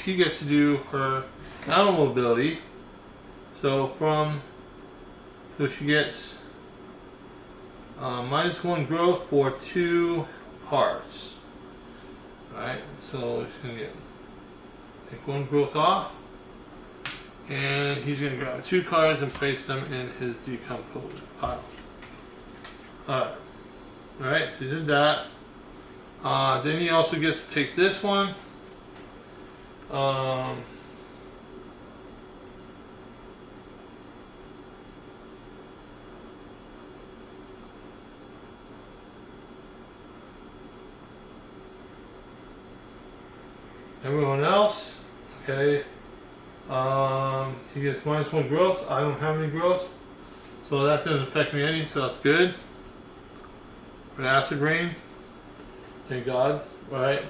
[SPEAKER 1] She gets to do her animal ability. So she gets -1 growth for 2 cards. Alright, so she's going to take 1 growth off. And he's going to grab 2 cards and place them in his decomposed pile. Alright, so he did that. Then he also gets to take this one. Everyone else, okay, he gets -1 growth. I don't have any growth, so that doesn't affect me any, so that's good. For acid rain, thank God. Alright,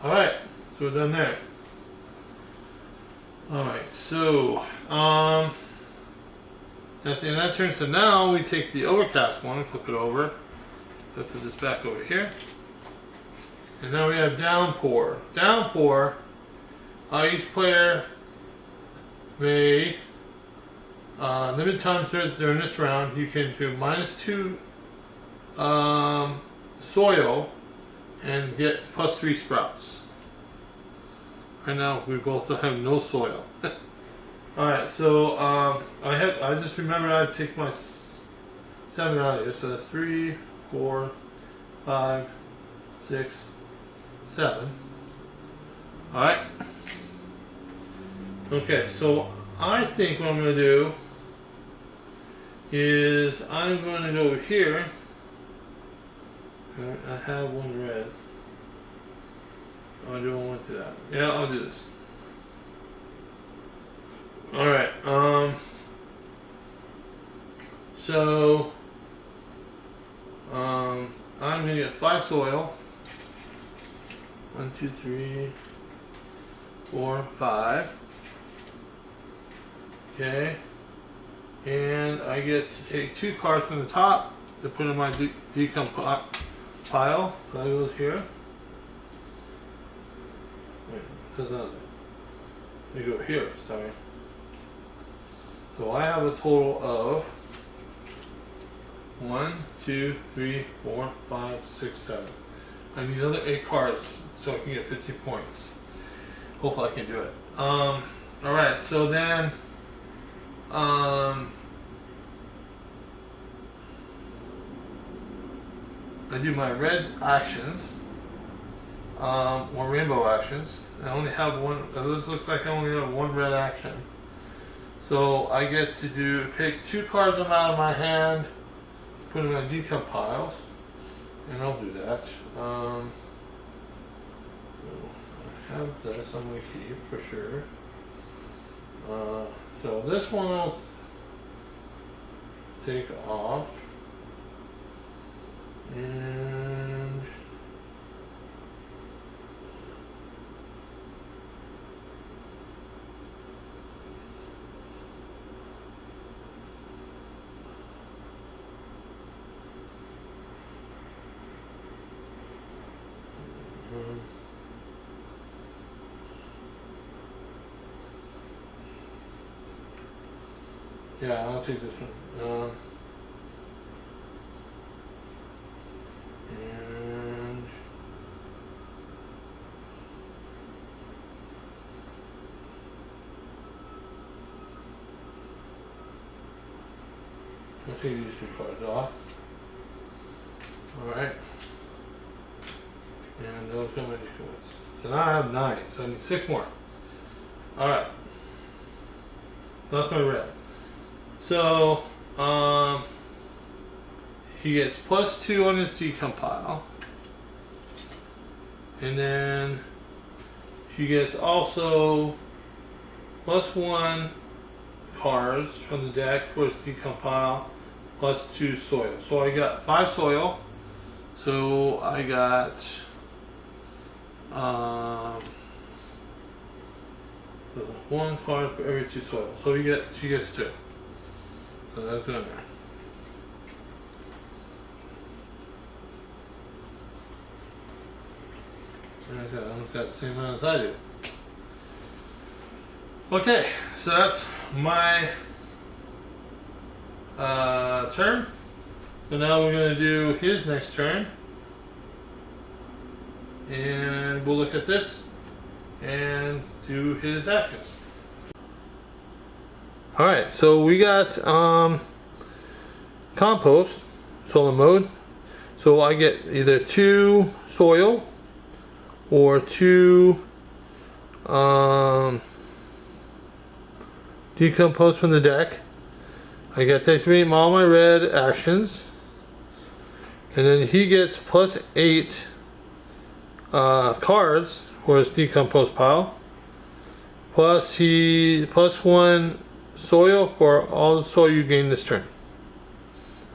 [SPEAKER 1] so we're done there. Alright, so that's the end of that turn. So now we take the overcast one and flip it over. Let's put this back over here. And now we have downpour. Downpour, each player may, limited times during this round, you can do -2 soil and get +3 sprouts. Right now we both have no soil. Alright, so I just remembered I'd take my 7 out of here. So that's 3, 4, 5, 6, 7. Alright. Okay, so I think what I'm going to do is I'm going to go over here. I have one red. Oh, I don't want to do that. Yeah, I'll do this. Alright, so I'm gonna get 5 soil. 1, 2, 3, 4, 5. Okay. And I get to take 2 cards from the top to put in my decomp pile. So that goes here. Wait, does that? Let me go here, sorry. So I have a total of 1, 2, 3, 4, 5, 6, 7. I need another 8 cards so I can get 50 points. Hopefully I can do it. Alright, so then I do my red actions, or rainbow actions. I only have one. This looks like I only have one red action. So I get to pick 2 cards out of my hand, put them in my decomp piles, and I'll do that. I have this I'm going to keep for sure. So this one I'll take off, and yeah, I'll take this one. And I'll take these 2 cards off. Alright. And those go into cards. So now I have 9, so I need 6 more. Alright. That's my red. So, he gets +2 on his decomp pile. And then he gets also +1 cards from the deck for his decomp pile, +2 soil. So I got 5 soil. So I got 1 card for every 2 soil. So she gets 2. So that's good there. I almost got the same amount as I do. Okay, so that's my turn. So now we're going to do his next turn. And we'll look at this and do his actions. Alright, so we got compost, solo mode. So I get either 2 soil or 2 decompose from the deck. I get to take all my red actions. And then he gets +8 cards for his decompose pile. Plus +1 soil for all the soil you gain this turn.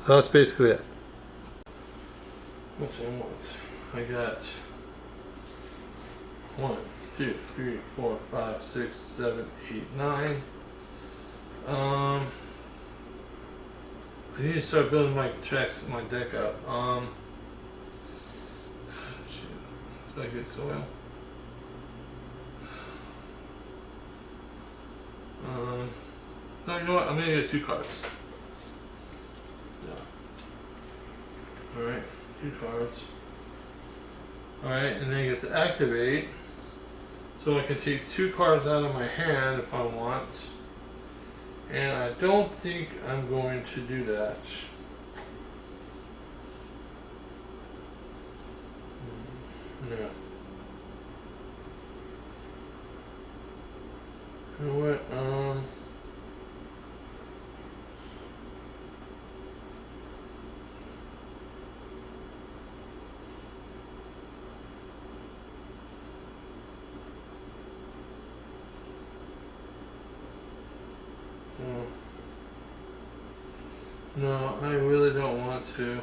[SPEAKER 1] So that's basically it. What's I want? I got 1, 2, 3, 4, 5, 6, 7, 8, 9. I need to start building my deck up. Shoot. Did I get soil? No, you know what? I'm gonna get 2 cards. Yeah. Alright, 2 cards. Alright, and then you get to activate. So I can take 2 cards out of my hand if I want. And I don't think I'm going to do that. No. You know what? No, I really don't want to.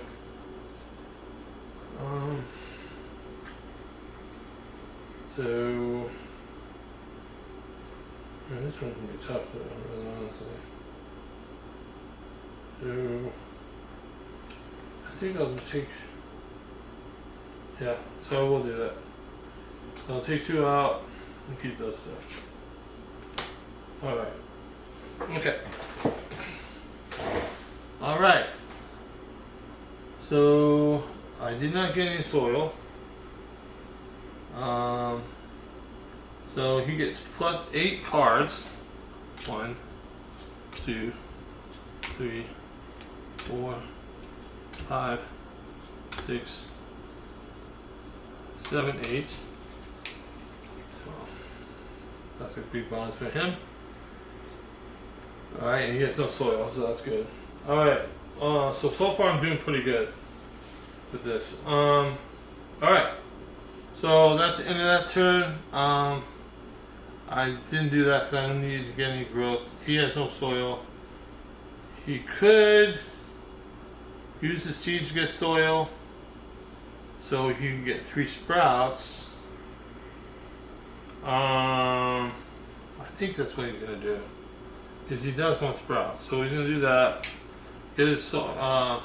[SPEAKER 1] So, man, this one can be tough, though, really honestly. So, I think I'll just take. Yeah, so we'll do that. So I'll take 2 out and keep those 2. Alright. Okay. Alright. So I did not get any soil. So he gets plus 8 cards. 1, 2, 3, 4, 5, 6, 7, 8. So that's a big bonus for him. Alright, and he gets no soil, so that's good. Alright, so far I'm doing pretty good with this. Alright, so that's the end of that turn. I didn't do that because I don't need to get any growth. He has no soil. He could use the seeds to get soil, so he can get 3 sprouts. I think that's what he's gonna do, because he does want sprouts. So he's gonna do that. Get his soil,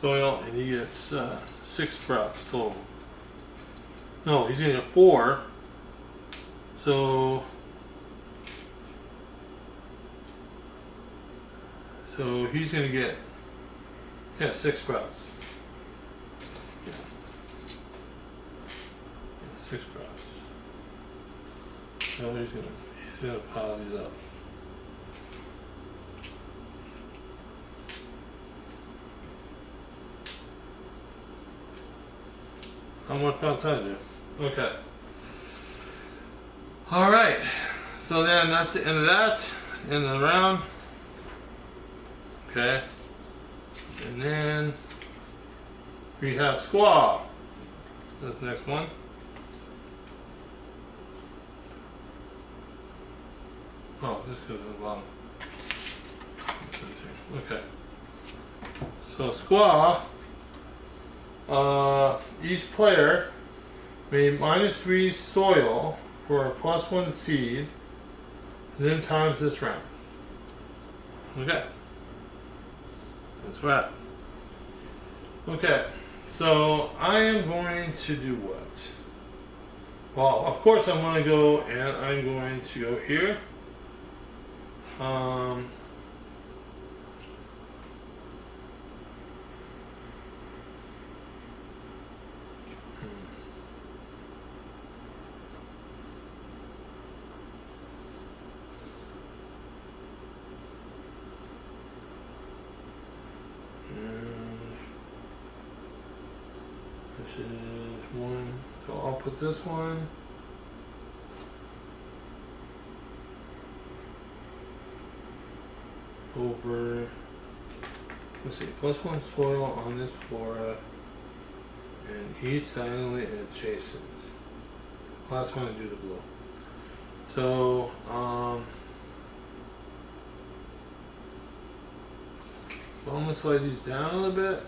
[SPEAKER 1] and he gets 6 sprouts total. No, he's gonna get 4. So he's gonna get 6 sprouts. Yeah. 6 sprouts. So he's gonna pile these up. How much sprouts I do? Okay. Alright, so then that's the end of that, end of the round. Okay, and then we have squaw. That's the next one. Oh, this goes to the bottom. Okay, so squaw, each player made -3 soil for a +1 seed, and then times this round. Okay. That's right. Okay. So I am going to do what? Well, of course I'm going to go, and I'm going to go here. This is 1, so I'll put this one. Over, let's see, +1 soil on this flora, and each diagonally adjacent. Last one to do the blue. So, so I'm gonna slide these down a little bit,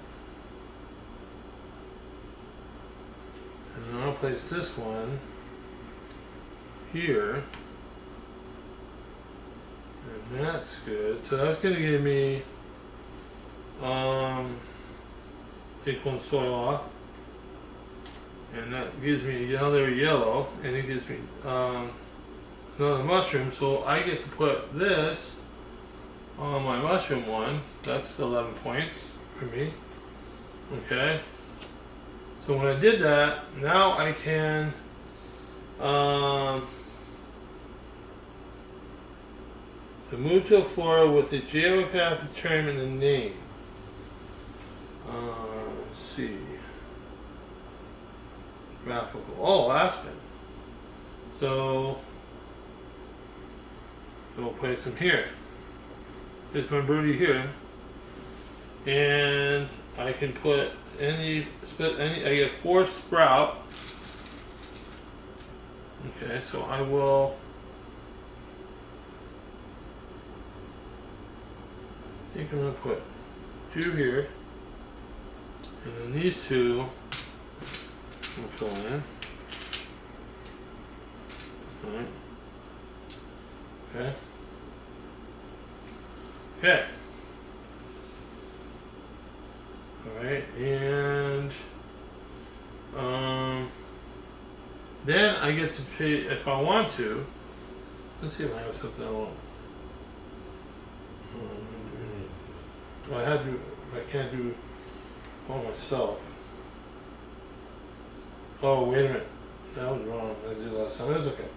[SPEAKER 1] and then I'll place this one here. And that's good. So that's gonna give me take 1 soil off. And that gives me another yellow, and it gives me another mushroom. So I get to put this on my mushroom one. That's 11 points for me. Okay. So when I did that, now I can To move to a floor with a geographic term and a name. Let's see. Graphical. Oh, Aspen. So we'll place him here. There's my birdie here. And I can put I get 4 sprout. Okay, so I will I think I'm gonna put 2 here. And then these 2 we'll fill in. Alright. Okay. Okay. Alright, and then I get to pay if I want to. Let's see if I have something I want. I can't do all myself. Oh, wait a minute. That was wrong. I did last time. That's okay.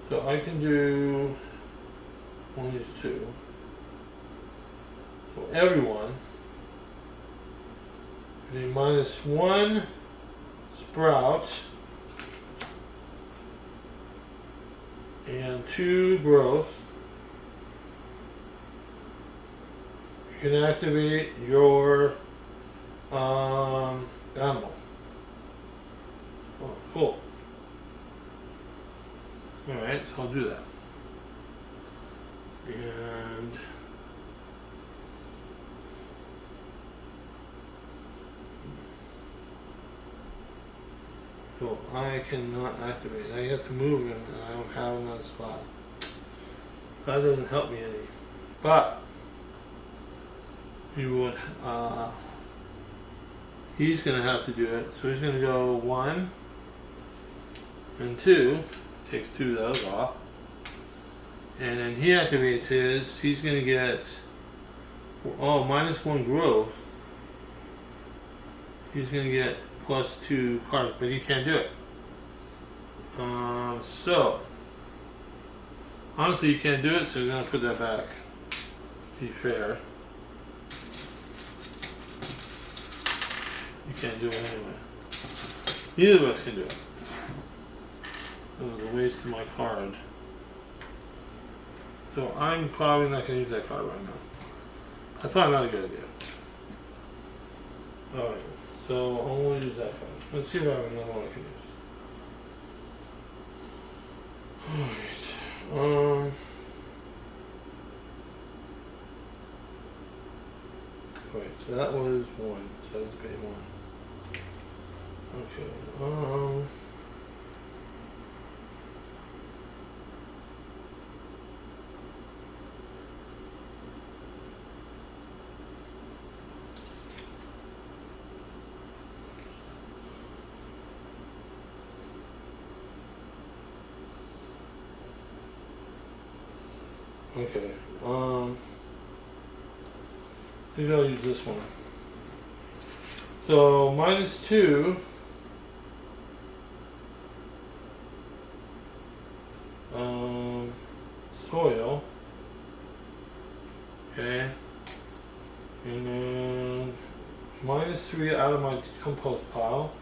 [SPEAKER 1] So I can do one of these 2. So everyone. And then minus 1 sprout. And 2 growth. You can activate your animal. Oh, cool. Alright, so I'll do that. And so I cannot activate. I have to move him and I don't have another spot. That doesn't help me any. But he would he's gonna have to do it. So he's gonna go 1 and 2. Takes 2 of those off. And then he activates his. He's gonna get minus 1 growth. He's gonna get plus 2 cards, but he can't do it. So honestly, you can't do it. So we're gonna put that back. To be fair, you can't do it anyway. Neither of us can do it. It was a waste of my card. So I'm probably not going to use that card right now. That's probably not a good idea. Alright, so I won't use that card. Let's see if I have another one I can use. Alright. Wait, so that was 1. So let's pay 1. Okay. Okay, I think I'll use this one. So minus 2. Soil. Okay. And then minus 3 out of my compost pile.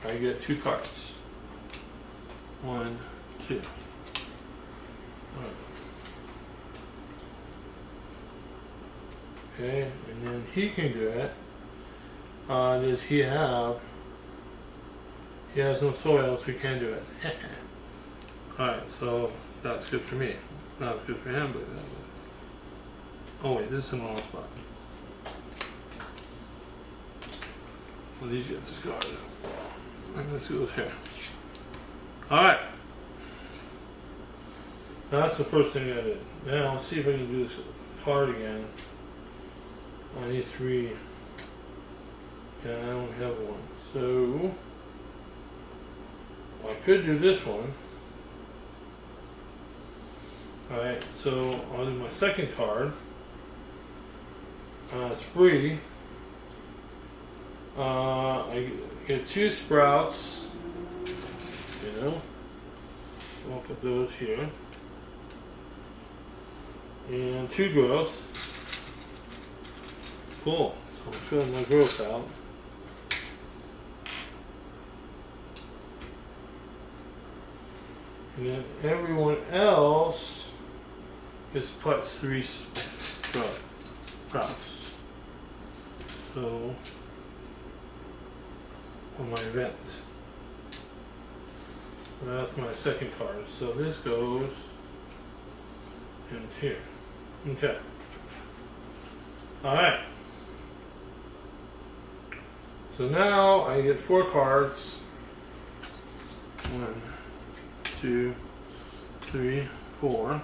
[SPEAKER 1] I get 2 cards. 1, 2. Okay, and then he can do it. Does he have? He has no soil, so he can't do it. Alright, so that's good for me. Not good for him, but oh wait, this is the wrong spot. Well, these get discarded. And let's go here. Alright. That's the first thing I did. Now let's see if I can do this card again. I need 3. Okay, I only have 1. So I could do this one. Alright, so I'll do my second card. It's free. I get 2 sprouts. You know, so I'll put those here. And 2 growth. Cool. So I'm filling my growth out. And then everyone else is plus 3 sprouts. So on my event. That's my second card. So this goes in here. Okay. Alright. So now I get 4 cards. 1, 2, 3, 4.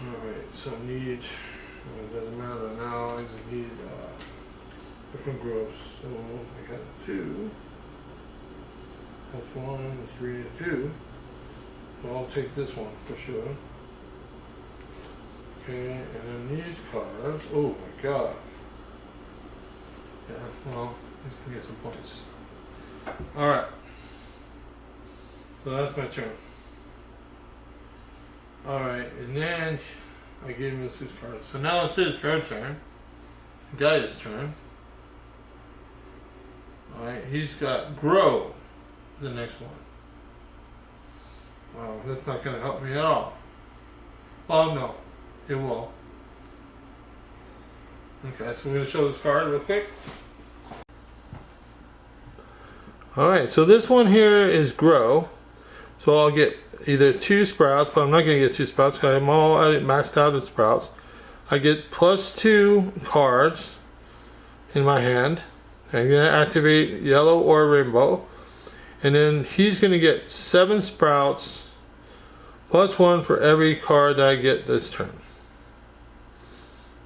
[SPEAKER 1] Alright, so I need, it doesn't matter now, I just need different growths. So I got 2. That's 1, 3, 2. So I'll take this one for sure. Okay, and then these cards, oh my god. Yeah, well, he's gonna get some points. Alright. So that's my turn. Alright, and then I gave him this 6 cards. So now it's his turn. Gaia's turn. Alright, he's got grow, the next one. Wow, that's not going to help me at all. Oh no, it will. Okay, so we're going to show this card real quick. Alright, so this one here is grow. So I'll get either 2 sprouts, but I'm not going to get 2 sprouts because I'm all maxed out with sprouts. I get plus 2 cards in my hand. I'm going to activate yellow or rainbow. And then he's going to get 7 sprouts plus 1 for every card that I get this turn.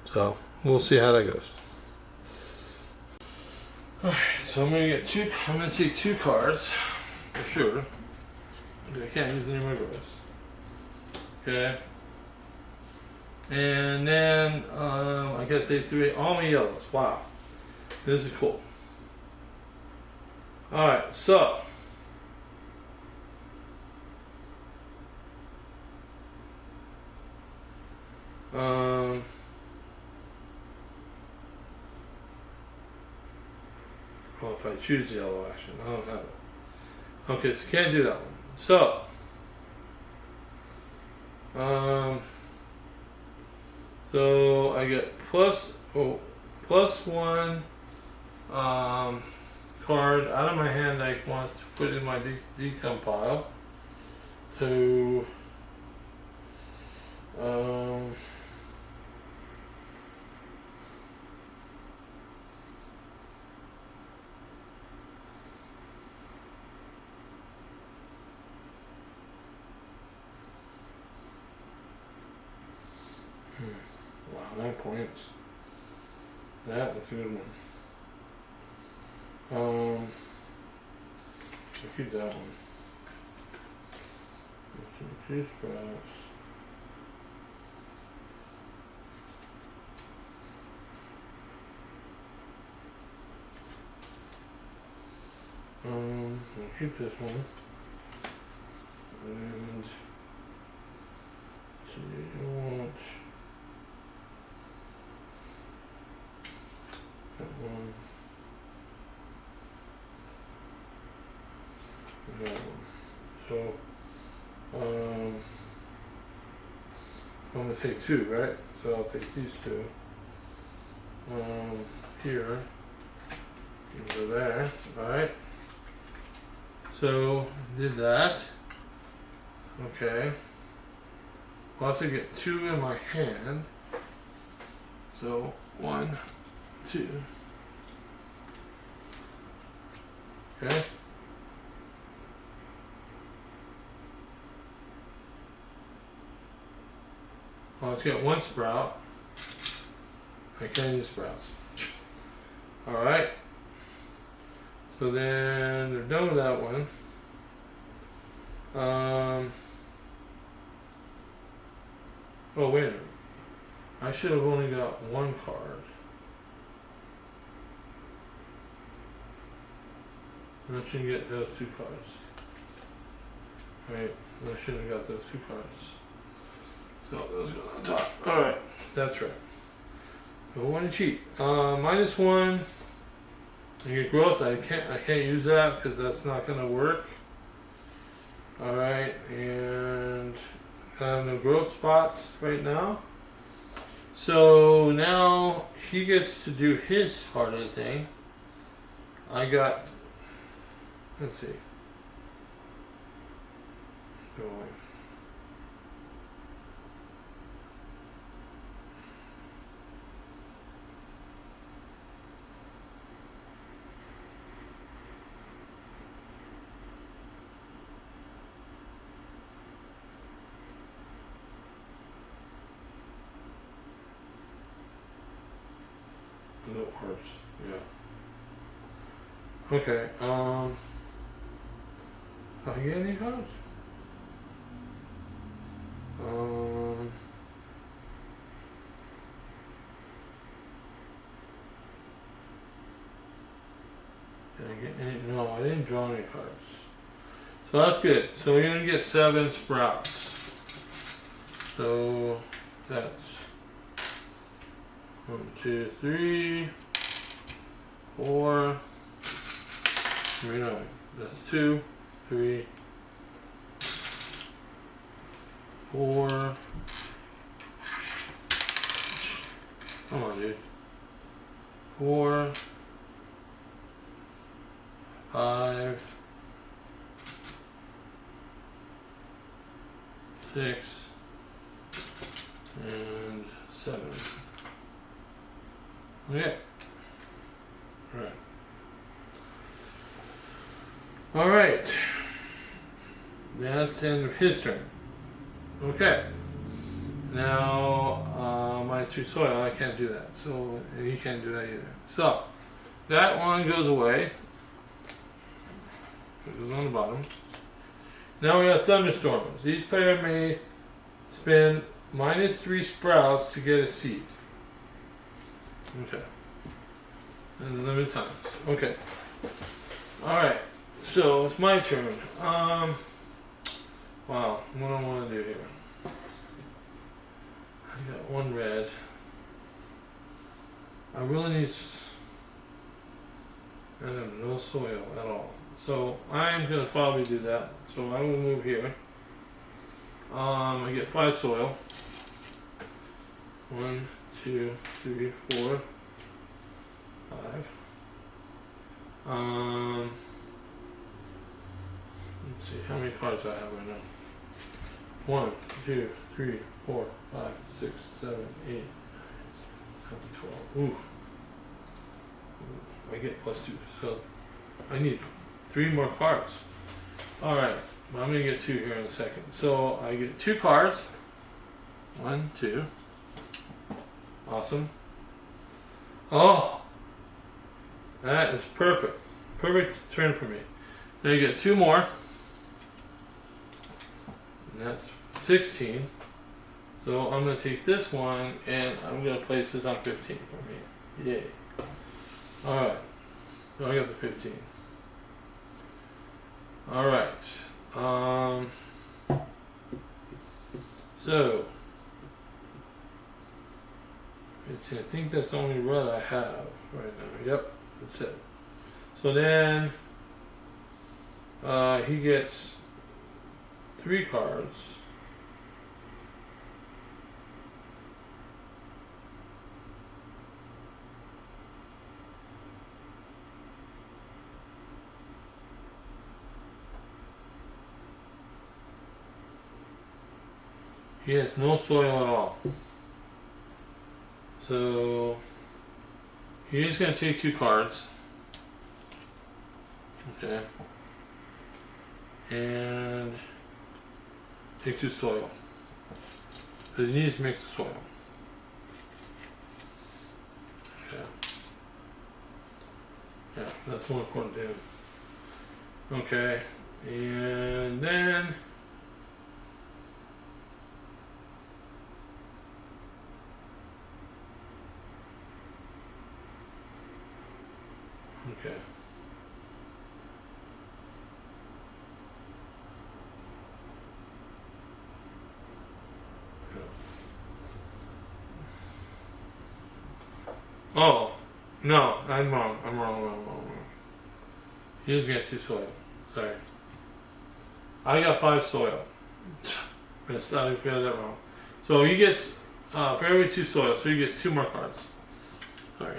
[SPEAKER 1] So we'll see how that goes. Alright, so I'm going to take 2 cards for sure. I can't use any more growths. Okay. And then I got to take 3 all my yellows. Wow. This is cool. Alright, so well, if I choose yellow action, I don't have it. Okay, so can't do that one. So so I get plus 1 card out of my hand I want to put in my decom pile. So wow, 9 points. That was a good one. I'll keep that one. 2 sprouts. I'll keep this one. And so you want that one. And that one. So I'm going to take 2, right? So I'll take these 2. Here. And go there. Alright. So, did that. Okay. I'll also get 2 in my hand. So, 1, 2. Okay. Well, let's get 1 sprout. I can't use sprouts. Alright. So then they're done with that one. Oh, wait a minute. I should have only got 1 card. I shouldn't get those 2 cards. Right, I shouldn't have got those 2 cards. So those go on top. Alright, that's right. Don't want to cheat. -1. I get growth. I can't use that because that's not gonna work. Alright, and I have no growth spots right now. So now he gets to do his part of the thing. I got, let's see. Going. That works, yeah. Okay, did I get any cards? Did I get any? No, I didn't draw any cards. So that's good. So we're gonna get 7 sprouts. So that's 1, 2, 3, 4. No, that's 2, 3, 4. Come on, dude. 4, 5, 6, and 7. Okay. Alright. Alright. That's the end of his turn. Okay. Now, -3 soil, I can't do that. So, and he can't do that either. So, that one goes away. It goes on the bottom. Now we have thunderstorms. Each player may spend -3 sprouts to get a seed. Okay. And limited times. Okay. Alright. So it's my turn. Wow. What do I want to do here? I got 1 red. I really need. I have no soil at all. So I'm gonna probably do that. So I will move here. I get 5 soil. 1, 2, 3, 4, 5. Let's see how many cards I have right now. 1, 2, 3, 4, 5, 6, 7, 8, 12. Ooh. I get +2. So I need 3 more cards. Alright. Well, I'm going to get 2 here in a second. So I get 2 cards. 1, 2. Awesome. Oh! That is perfect. Perfect turn for me. Then you get 2 more. And that's 16. So I'm going to take this one and I'm going to place this on 15 for me. Yay. Alright. So I got the 15. Alright. So I think that's the only red I have right now. Yep, that's it. So then he gets 3 cards. He has no soil at all. So he's going to take 2 cards. Okay. And take 2 soil. Because he needs to mix the soil. Okay. Yeah, that's more important to him. Okay. And then okay. Oh, no, I'm wrong. I'm wrong. He doesn't get 2 soil. Sorry. I got 5 soil. I got that wrong. So he gets for every 2 soil, so he gets 2 more cards. Sorry.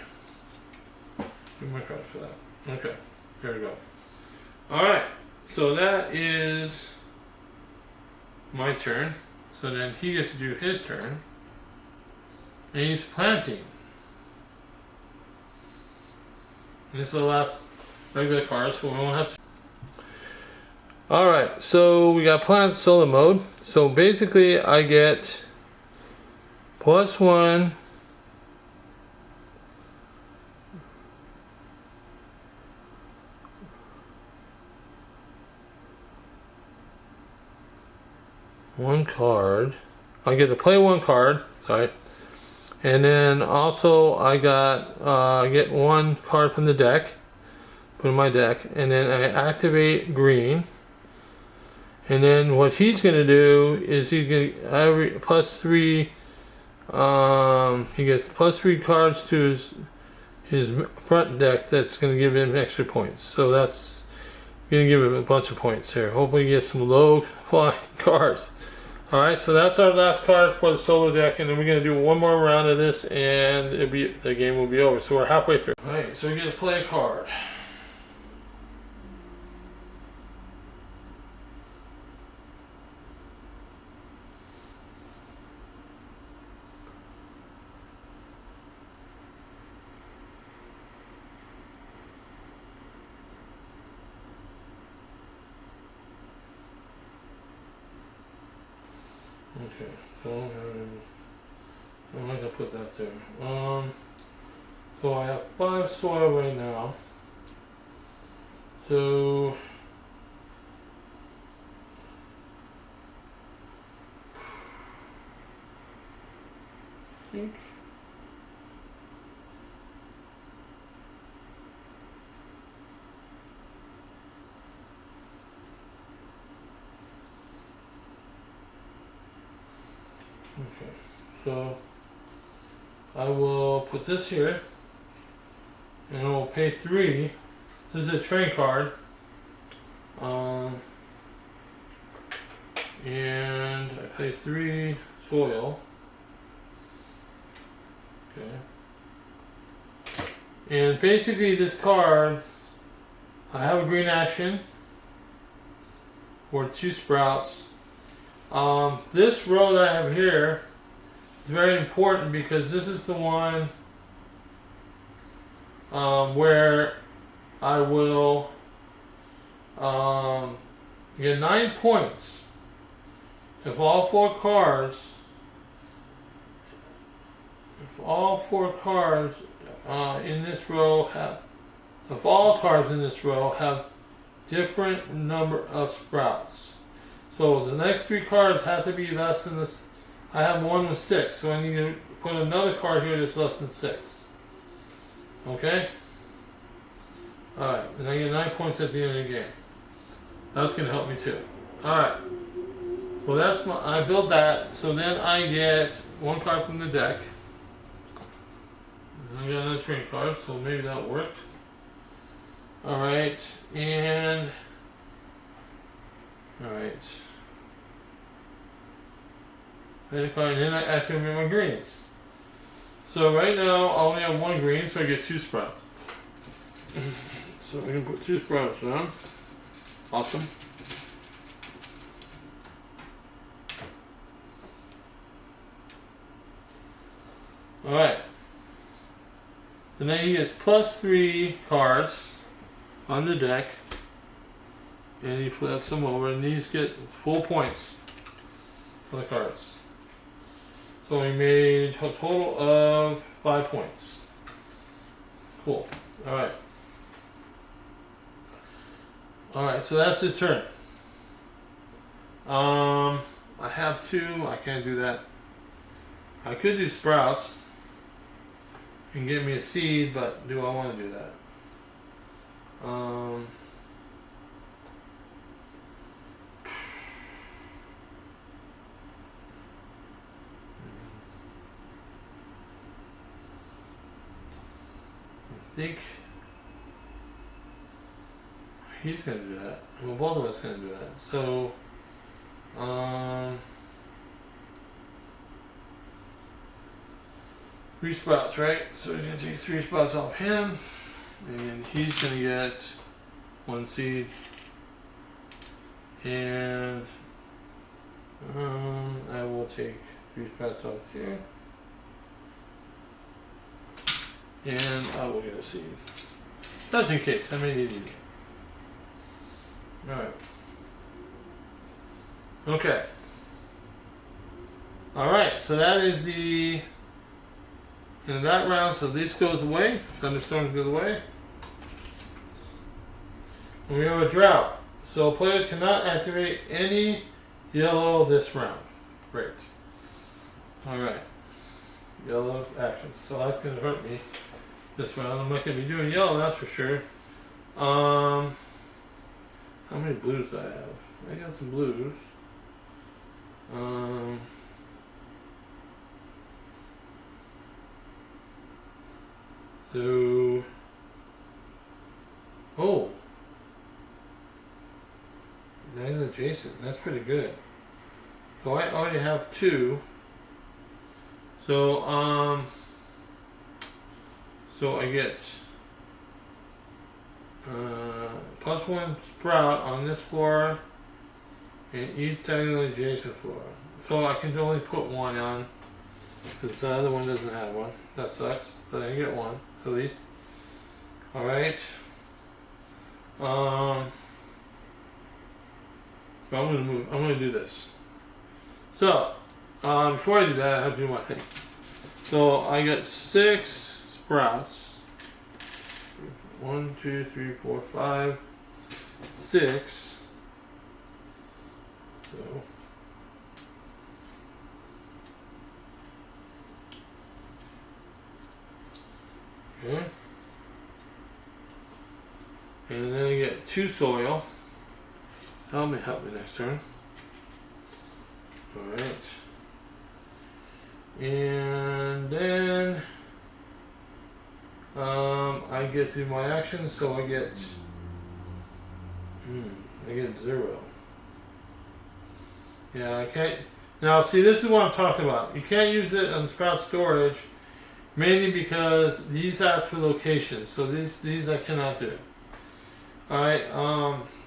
[SPEAKER 1] 2 more cards for that. Okay. There we go. Alright. So that is my turn. So then he gets to do his turn. And he's planting. And this is the last regular card, so we won't have to. Alright, so we got plant solo mode. So basically I get +1 1 card. I get to play 1 card, sorry. And then also I get 1 card from the deck, put in my deck, and then I activate green. And then what he's gonna do is he get every +3. He gets +3 cards to his front deck. That's gonna give him extra points. So that's gonna give him a bunch of points here. Hopefully he gets some low flying cards. Alright, so that's our last card for the solo deck, and then we're going to do 1 more round of this, and the game will be over. So we're halfway through. Alright, so we're going to play a card. Okay, so I'm not gonna put that there. So I have 5 soil right now. So I think okay, so I will put this here, and I will pay 3. This is a train card, and I pay 3 soil. Okay, and basically this card, I have a green action for 2 sprouts. This row that I have here is very important because this is the one where I will get 9 points if all 4 cards in this row have, if all cards in this row have different number of sprouts. So the next 3 cards have to be less than this. I have one with 6, so I need to put another card here that's less than 6. Okay? Alright, and I get 9 points at the end of the game. That's going to help me too. Alright. Well, that's I build that, so then I get 1 card from the deck. And I got another train card, so maybe that worked. Alright, and alright. And then I activate my greens. So right now I only have 1 green, so I get 2 sprouts. So we can put 2 sprouts down. Awesome. Alright. And then he gets +3 cards on the deck. And he flips them over, and these get full points for the cards. So we made a total of 5 points. Cool. Alright. Alright, so that's his turn. I have 2. I can't do that. I could do sprouts and give me a seed, but do I want to do that? think he's gonna do that. Well, both of us gonna do that. So, 3 spots, right? So he's gonna take 3 spots off him, and he's gonna get 1 seed. And I will take 3 spots off here, and I will get a seed. Just in case, I may need it. Alright. Okay. Alright, so that is the end of that round. So this goes away. Thunderstorms goes away. And we have a drought. So players cannot activate any yellow this round. Great. Alright. Yellow actions. So that's going to hurt me this round. I'm not going to be doing yellow, that's for sure. How many blues do I have? I got some blues. So, oh, that's adjacent. That's pretty good. So I already have 2. So so I get +1 sprout on this floor and each diagonally adjacent floor. So I can only put 1 on because the other one doesn't have 1. That sucks, but I get 1 at least. Alright. So I'm gonna do this. So before I do that, I have to do my thing. So I got 6 sprouts. 1, 2, 3, 4, 5, 6. So okay. And then I get 2 soil. That'll help me next turn. Alright. And then I get to my actions, so I get 0. Yeah, I can't. Now, see, this is what I'm talking about. You can't use it on sprout storage, mainly because these ask for locations. So these I cannot do. All right.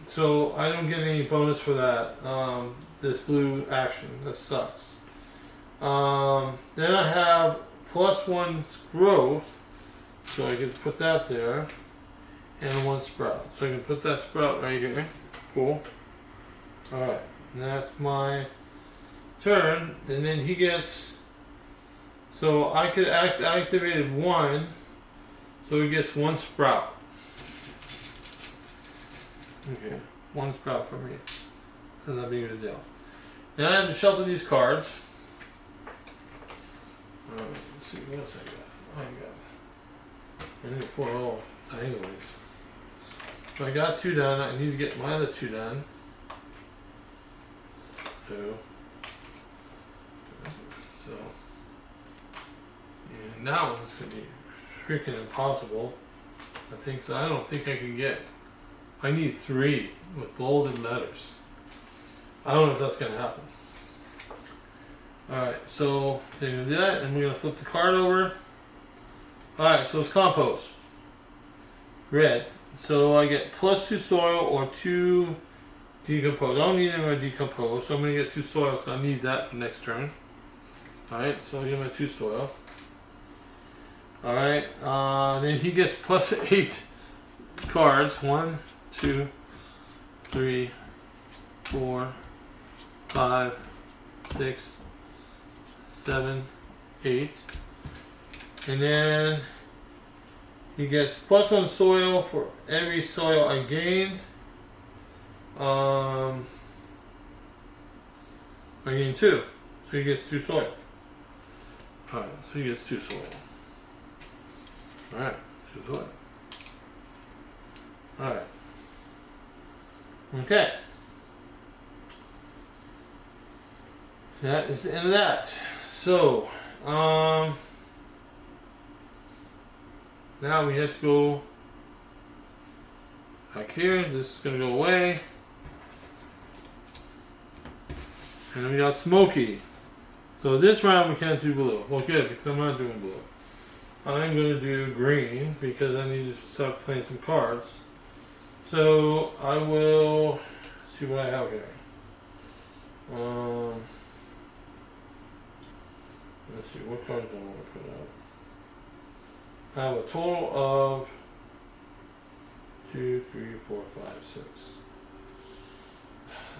[SPEAKER 1] So I don't get any bonus for that. This blue action. That sucks. Then I have +1 growth. So I can put that there, and 1 sprout. So I can put that sprout right here. Cool. Alright, and that's my turn. And then he gets, so I could activated 1, so he gets 1 sprout. Okay, 1 sprout for me. That's not big of a deal. Now I have to shuffle these cards. Alright, let's see, what else I got? I need 4 all diagonally. So I got 2 done. I need to get my other 2 done. So and that one's gonna be freaking impossible. I think so. I don't think I can get. I need 3 with bolded letters. I don't know if that's gonna happen. Alright, so they're gonna do that, and we're gonna flip the card over. Alright, so it's compost. Red. So I get +2 soil or 2 decompose. I don't need any more decompose, so I'm going to get 2 soil because I need that for next turn. Alright, so I get my 2 soil. Alright, then he gets +8 cards. 1, 2, 3, 4, 5, 6, 7, 8. And then he gets +1 soil for every soil I gained. I gained 2, so he gets 2 soil. Alright, so he gets 2 soil. Alright, 2 soil. Alright. Okay. That is the end of that. So, now we have to go back here. This is going to go away. And then we got Smokey. So this round we can't do blue. Well, good, because I'm not doing blue. I'm going to do green because I need to start playing some cards. So I will see what I have here. Let's see, what cards do I want to put out? I have a total of 2, 3, 4, 5, 6.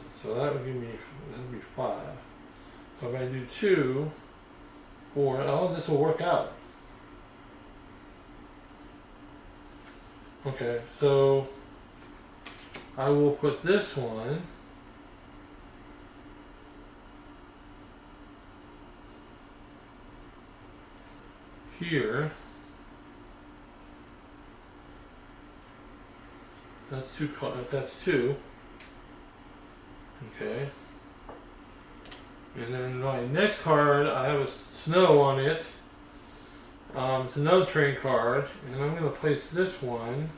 [SPEAKER 1] So that would give me, that would be 5. So if I do 2, 4, oh, this will work out. Okay, so I will put this one here. That's 2. That's 2. Okay. And then my next card, I have a snow on it. It's another train card, and I'm going to place this one.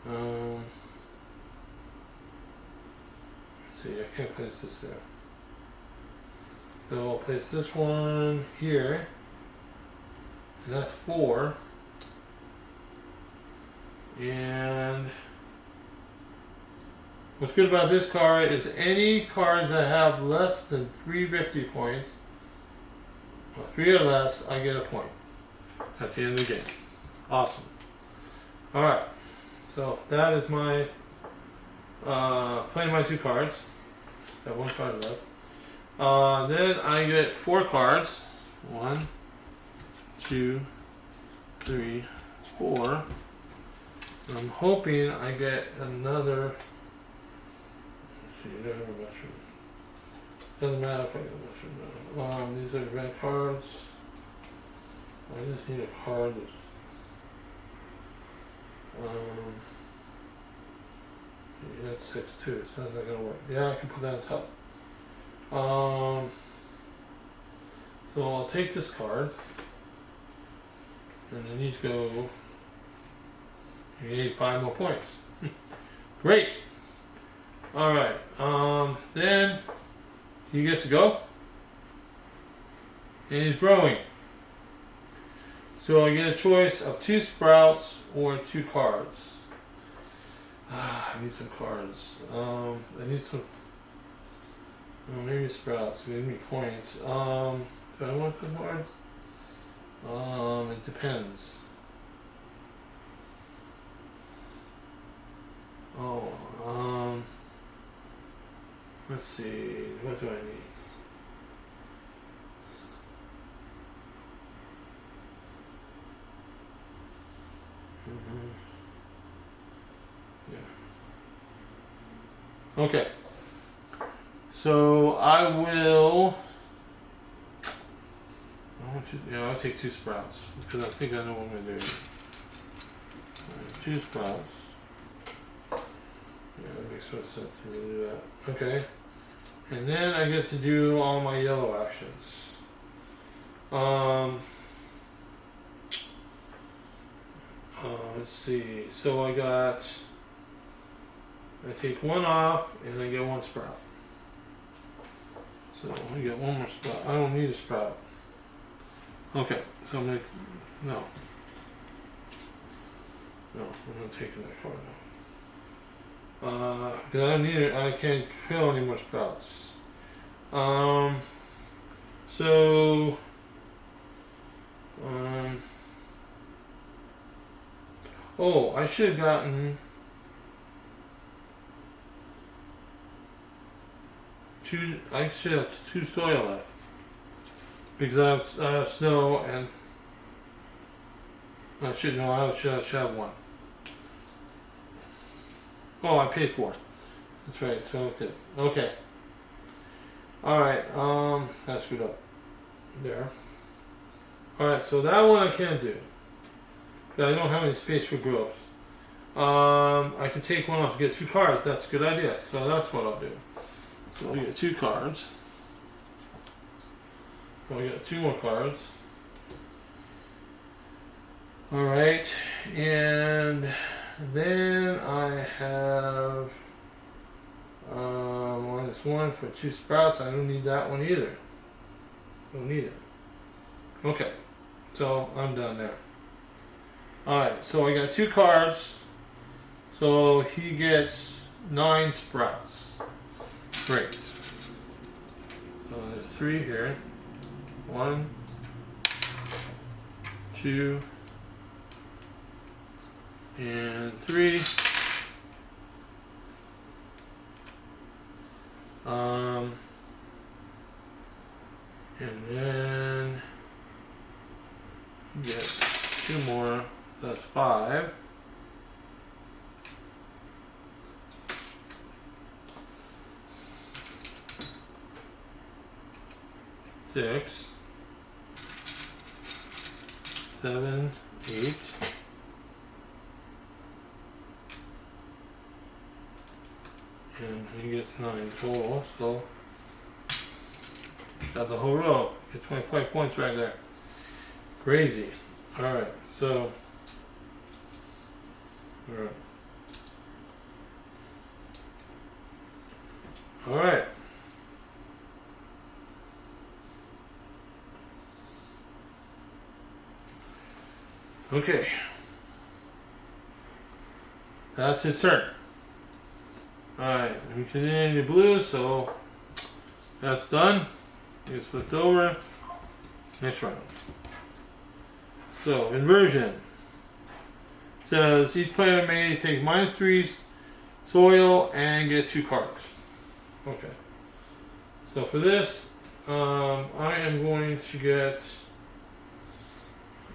[SPEAKER 1] Let's see, I can't place this there. So I'll place this one here, and that's 4. And what's good about this card is any cards that have less than 3 victory points, or 3 or less, I get a point at the end of the game. Awesome. Alright, so that is my playing my 2 cards. Got 1 card left. Then I get 4 cards. 1, 2, 3, 4. I'm hoping I get another. Let's see, I don't have a mushroom. Doesn't matter if I get a mushroom. These are red cards. I just need a card that's. Yeah, that's 6 too, so that's not gonna work. Yeah, I can put that on top. So I'll take this card, and I need to go. You need 5 more points. Great. Alright. Then he gets to go. And he's growing. So I get a choice of 2 sprouts or 2 cards. I need some cards. I need some. Oh, maybe sprouts. Give me points. Do I want the cards? It depends. Let's see, what do I need? Yeah. Okay. So I will. I'll take 2 sprouts because I think I know what I'm gonna do. 2 sprouts. Yeah, that makes sort of sense for me to do that. Okay. And then I get to do all my yellow actions. Let's see. So I take 1 off and I get 1 sprout. So I get 1 more sprout. I don't need a sprout. Okay, so I'm gonna, no, I'm not taking that card now. Because I don't need it, I can't fill any more sprouts. Oh, I should have gotten 2, I should have 2 soil left. Because I have snow and I should have 1. Oh, I paid 4. That's right, so good. Okay. Alright, that screwed up there. Alright, so that one I can't do. I don't have any space for growth. I can take 1 off to get 2 cards. That's a good idea. So that's what I'll do. So I'll get 2 cards. I'll get 2 more cards. Alright, and then I have -1 for 2 sprouts. I don't need that one either. Don't need it. Okay, so I'm done there. Alright, so I got 2 cards. So he gets 9 sprouts. Great. So there's 3 here. 1, 2, and 3. And then he gets 2 more. That's 5. 6, 7, 8. And he gets 9 total, so got the whole row. Get 25 points right there. Crazy. Alright, so alright. Alright. Okay. That's his turn. Alright, we continue to blue, so that's done. It's flipped over. Next round. So, inversion. Says each player may take -3 soil and get 2 cards. Okay. So for this, I am going to get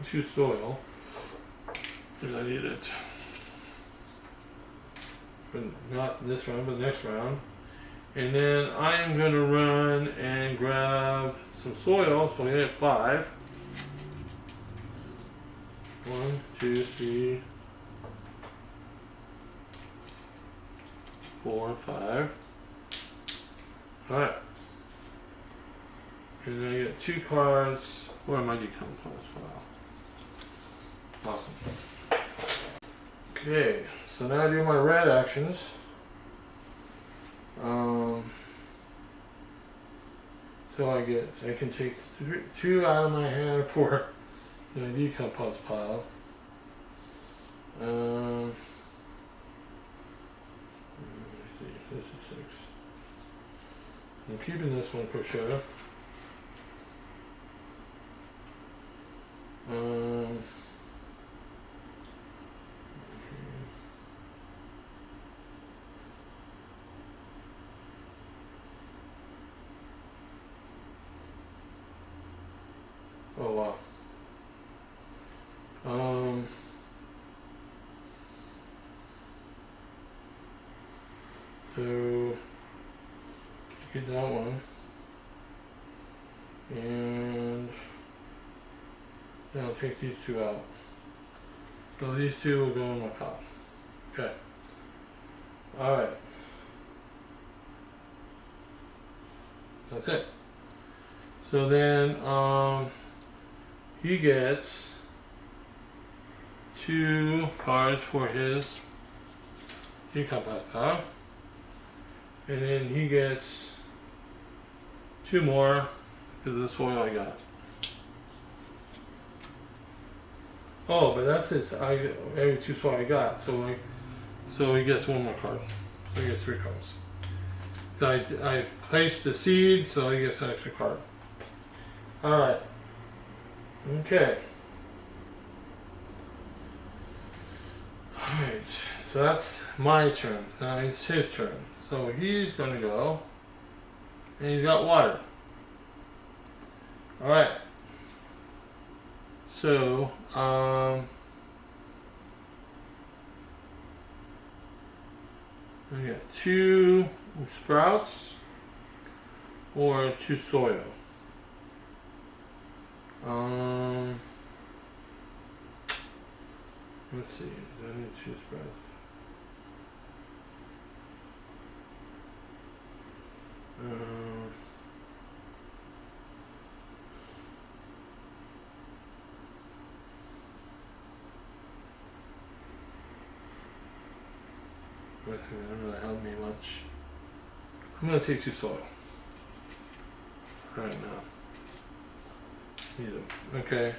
[SPEAKER 1] 2 soil. Because I need it. But not this round, but next round. And then I am going to run and grab some soil. So I get 5. 1, 2, 3, 4, 5. Alright. And then I get 2 cards. Where am I decom cards? Wow. Awesome. Okay, so now I do my red actions. So I can take 2 out of my hand for the decompose pile. Let me see, this is 6. I'm keeping this one for sure. Oh wow. So get that one, and then I'll take these 2 out. So these 2 will go in my pile. Okay. All right. That's it. So then he gets 2 cards for his decompose pile. And then he gets 2 more because of the soil I got. Oh, but that's his. Every 2 soil I got, so he gets 1 more card. So he gets 3 cards. I placed the seed, so he gets an extra card. All right. Okay. All right. So that's my turn. Now it's his turn. So he's gonna go, and he's got water. All right. So I got 2 sprouts or 2 soil. Let's see. I need 2 sprouts. but it doesn't really help me much. I'm gonna take 2 soil right now. Need them. Okay.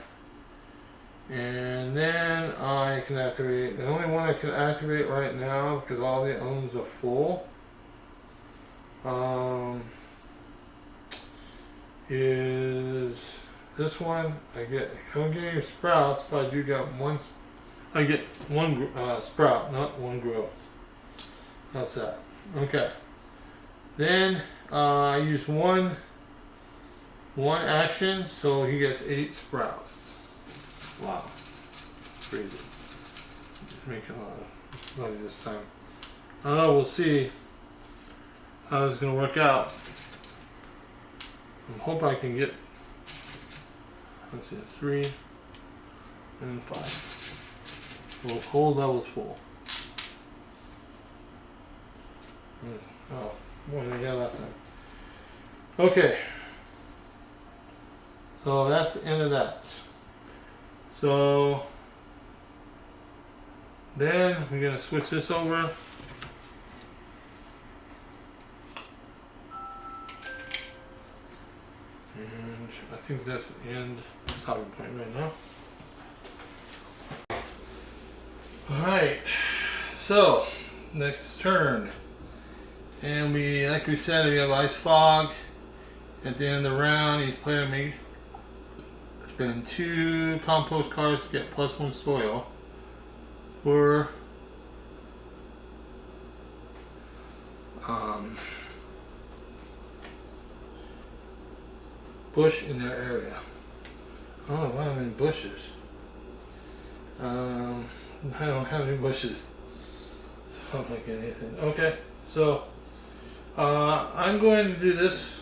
[SPEAKER 1] And then I can activate, the only one I can activate right now, because all the other ones are full, is this one. I don't get any sprouts, but I do get I get one sprout, not one growth. That's that. Okay. Then I use one action, so he gets 8 sprouts. Wow. Crazy. Just making a lot of money this time. I don't know, we'll see how this is going to work out. I hope I can get, let's see, 3 and 5. Well, whole level's full. Oh, more than I got last time. Okay. So that's the end of that. So then we're going to switch this over. And I think that's the end stopping point right now. Alright, so next turn. And like we said, we have Ice Fog. At the end of the round, each player may spend 2 compost cards to get +1 soil for bush in their area. I don't know why I have any bushes. I don't have any bushes, so I'm not getting anything. Okay, so I'm going to do this.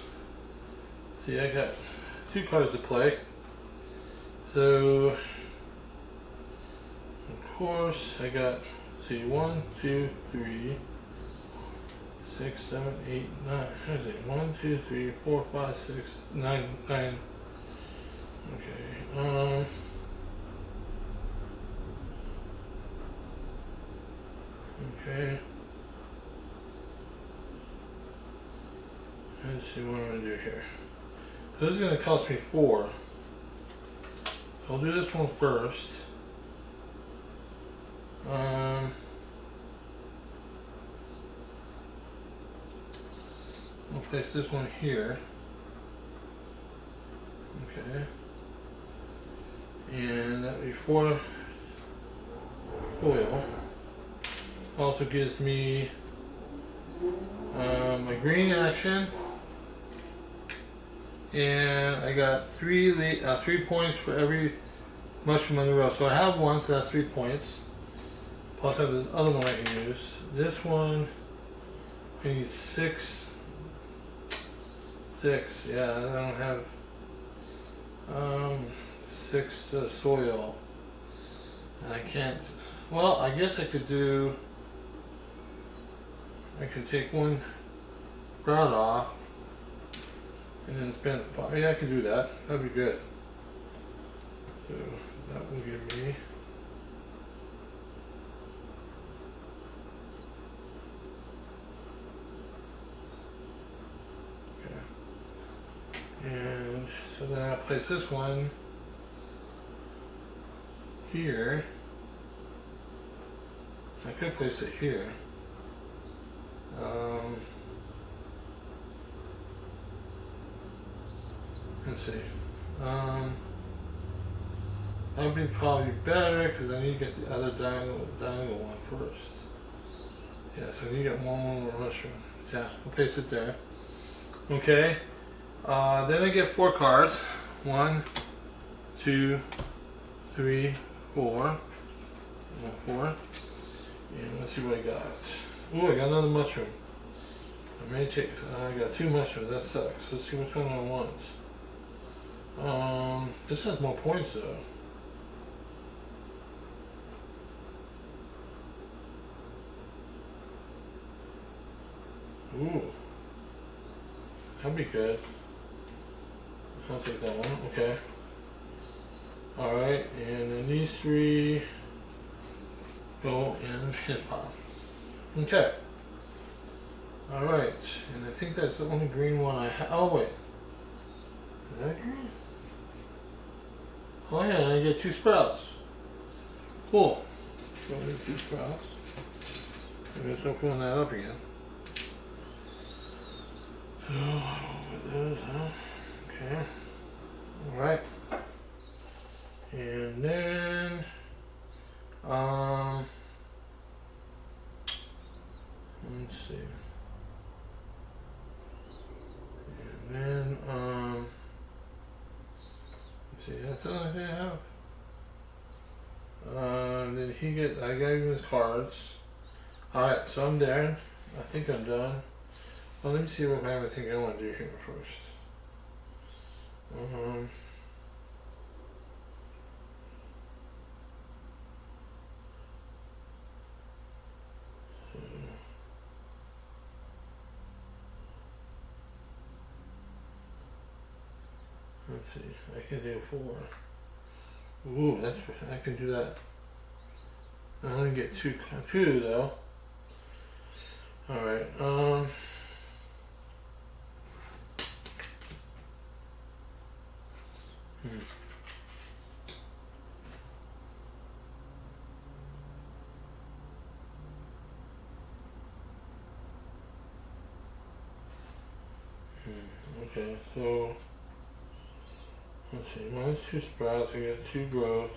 [SPEAKER 1] See, I got 2 cards to play. So, of course, I got, see, 1, 2, 3, 6, 7, 8, 9. What is it? 1, 2, 3, 4, 5, 6, 9, 9. Okay. Okay. Let's see what I'm gonna do here. So this is gonna cost me 4. I'll do this one first. I'll place this one here. Okay. And that would be 4 foil. Also gives me my green action. And I got 3 points for every mushroom in the row. So I have 1, so that's 3 points. Plus I have this other one I can use. This one, I need 6. 6, yeah, I don't have 6 soil. And I can't, well, I guess I could take 1 sprout off. And then spend 5. Yeah, I can do that. That'd be good. So that will give me okay. And so then I'll place this one here. I could place it here. Let's see. That would be probably better because I need to get the other diagonal one first. Yeah, so I need to get one more mushroom. Yeah, I'll place it there. Okay. Then I get 4 cards. 1, 2, 3, 4. 4. And let's see what I got. Oh, I got another mushroom. I got 2 mushrooms. That sucks. Let's see which one I want. This has more points though. Ooh. That'd be good. I'll take that one. Okay. Alright, and then these 3 go in his pile. Okay. Alright, and I think that's the only green one I have. Oh, wait. Is that green? Oh, yeah, and I get 2 sprouts. Cool. So I get 2 sprouts. I guess I'm filling that up again. So, with those, huh? Okay. Alright. And then, let's see. And then, let's see, that's the only thing I have. Then I got him his cards. Alright, so I'm there. I think I'm done. Well, let me see what I have. I think I want to do here first. Let's see, I can do 4. Ooh, I can do that. I only get two though. Alright, Okay, so let's see, minus 2 sprouts, I get 2 growth.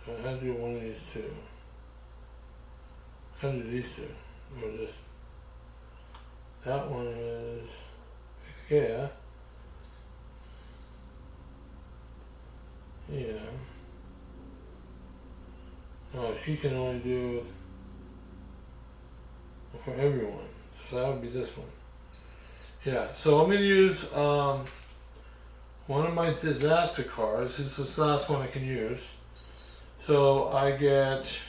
[SPEAKER 1] So I had to do one of these 2. I had to do these 2. Or just, that one is Gaia. Yeah. Oh, she can only do for everyone. So that would be this one. Yeah, so I'm going to use one of my disaster cards. This is the last one I can use. So I get,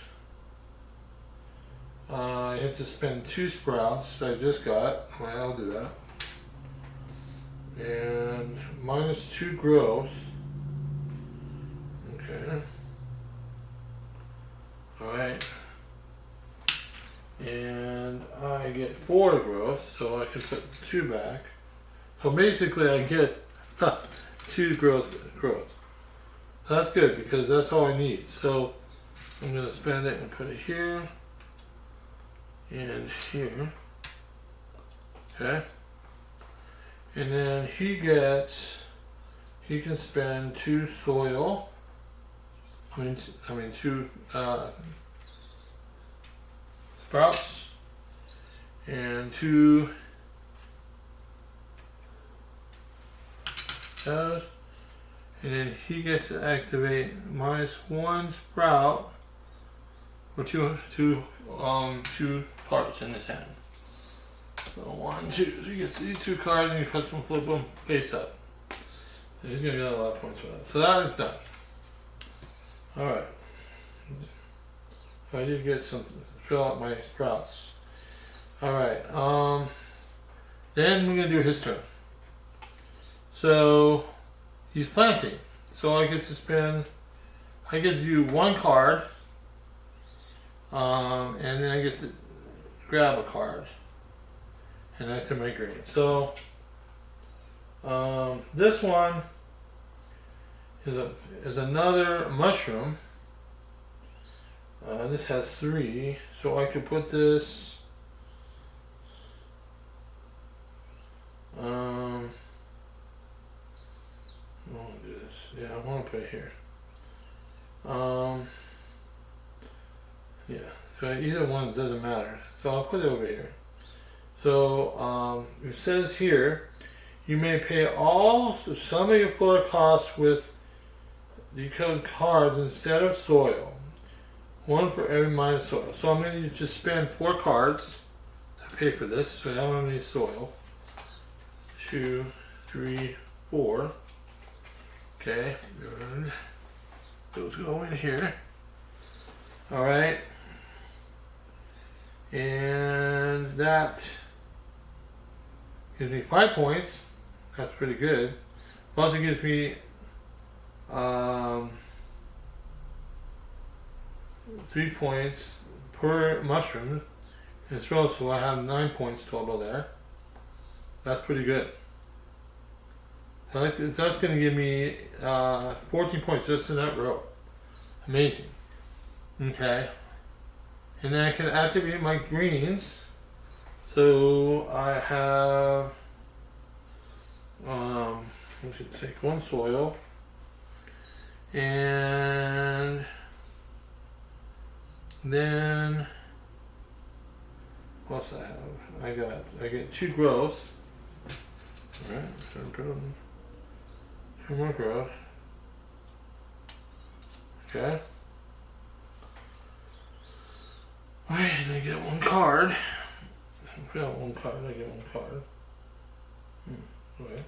[SPEAKER 1] I have to spend 2 sprouts I just got. Well, I'll do that. And minus 2 growth. Okay. Alright. And I get 4 growth, so I can put 2 back. So basically I get 2 growth. So that's good because that's all I need. So I'm going to spend it and put it here and here. Okay. And then he can spend 2 soil. I mean 2 sprouts and 2 those, and then he gets to activate minus 1 sprout for 2 cards in his hand. So 1, 2. So he gets these 2 cards and he puts them, flip them face up. And he's gonna get a lot of points for that. So that is done. Alright. I did get some, fill out my sprouts. Alright, then we're gonna do his turn. So he's planting. So I get to do 1 card. And then I get to grab a card. And I can make green. So this one is another mushroom. This has 3, so I could put this. I want to do this. Yeah, I want to put it here. Yeah. So either one doesn't matter. So I'll put it over here. So it says here, you may pay all some of your floor costs with the code cards instead of soil. 1 for every minus soil. So I'm going to just spend 4 cards to pay for this. So now I'm going to need soil. 2, 3, 4. Okay, good. Those go in here. Alright. And that gives me 5 points. That's pretty good. Also gives me um, 3 points per mushroom in its row, so I have 9 points total there. That's pretty good. So that's going to give me 14 points just in that row. Amazing. Okay. And then I can activate my greens. So I have, we should take 1 soil. And then, what else I have? I get 2 growth. Alright, so put them 2 more growth. Okay. Alright, and I get 1 card. I got 1 card, I get 1 card. Okay. It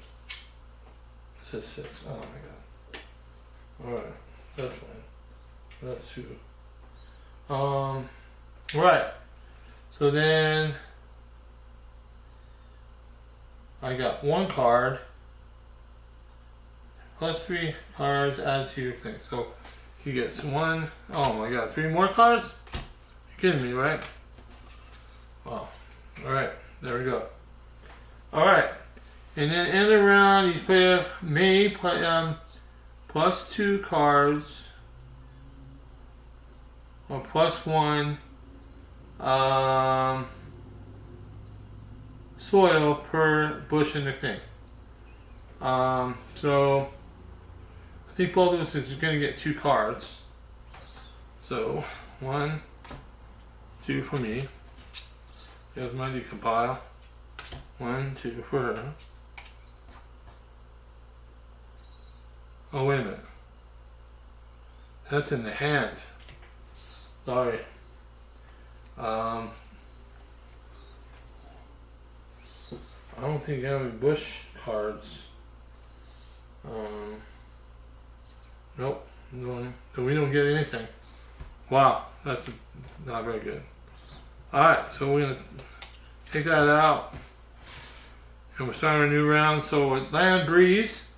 [SPEAKER 1] says 6. Oh my god. Alright, that's fine. That's 2. Right. So then I got 1 card plus 3 cards added to your thing. So he gets 1. Oh my god, 3 more cards? You're kidding me, right? Wow. Alright, there we go. Alright. And then end of round, each player may play plus 2 cards or plus 1 soil per bush in the thing. So I think both of us is going to get 2 cards. So 1, 2 for me. There's my decompile. 1, 2 for her. Oh, wait a minute. That's in the hand. Sorry. I don't think I have any bush cards. Nope. No, we don't get anything. Wow, that's not very good. Alright, so we're going to take that out. And we're starting a new round. So with land breeze.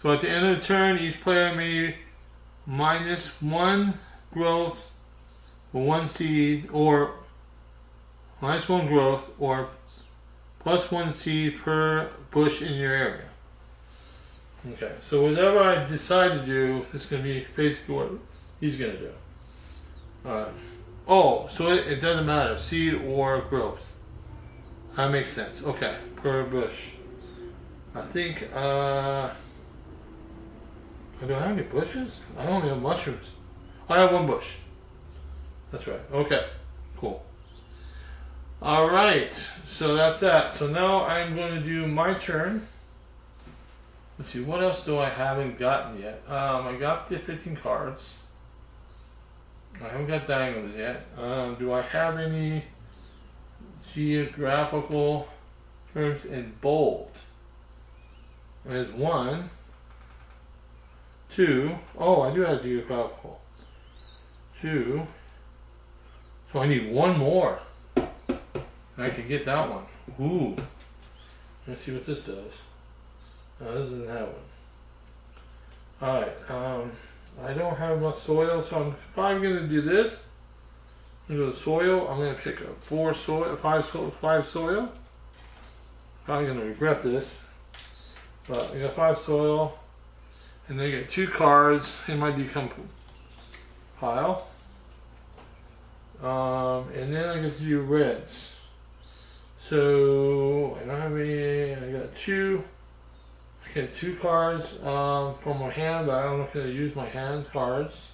[SPEAKER 1] So at the end of the turn, each player may minus 1 growth for 1 seed, or minus 1 growth, or plus 1 seed per bush in your area. Okay, so whatever I decide to do, is going to be basically what he's going to do. Alright. Oh, so it doesn't matter, seed or growth. That makes sense. Okay, per bush. I think, do I have any bushes? I don't have mushrooms. I have 1 bush. That's right. Okay, cool. Alright, so that's that. So now I'm going to do my turn. Let's see, what else do I haven't gotten yet? I got the 15 cards. I haven't got diagonals yet. Do I have any geographical terms in bold? There's 1, 2. Oh, I do have geographical. 2. So I need 1 more. I can get that one. Ooh. Let's see what this does. No, this isn't that one. Alright, I don't have much soil, so I'm probably going to do this. I'm going to go to soil. I'm going to pick up 5 soil. Probably going to regret this. But I got 5 soil. And then I get 2 cards in my decomp pile. And then I get to do reds. So I don't have any. I got 2. I get 2 cards from my hand, but I don't know if I'm gonna use my hand cards.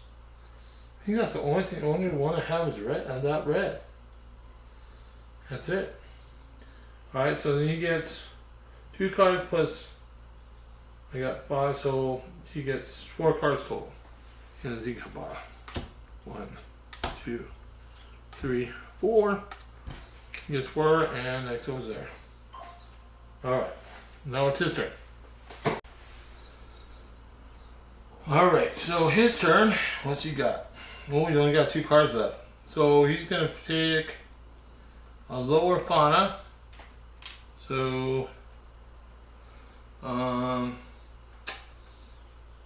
[SPEAKER 1] I think that's the only one I have is red. That red. That's it. All right. So then he gets 2 cards plus. I got 5, so he gets 4 cards total in the decompile. 1, 2, 3, 4. He gets 4, and next one's there. Alright, now it's his turn. Alright, so his turn. What's he got? Well, he's only got 2 cards left. So he's going to pick a lower fauna. So,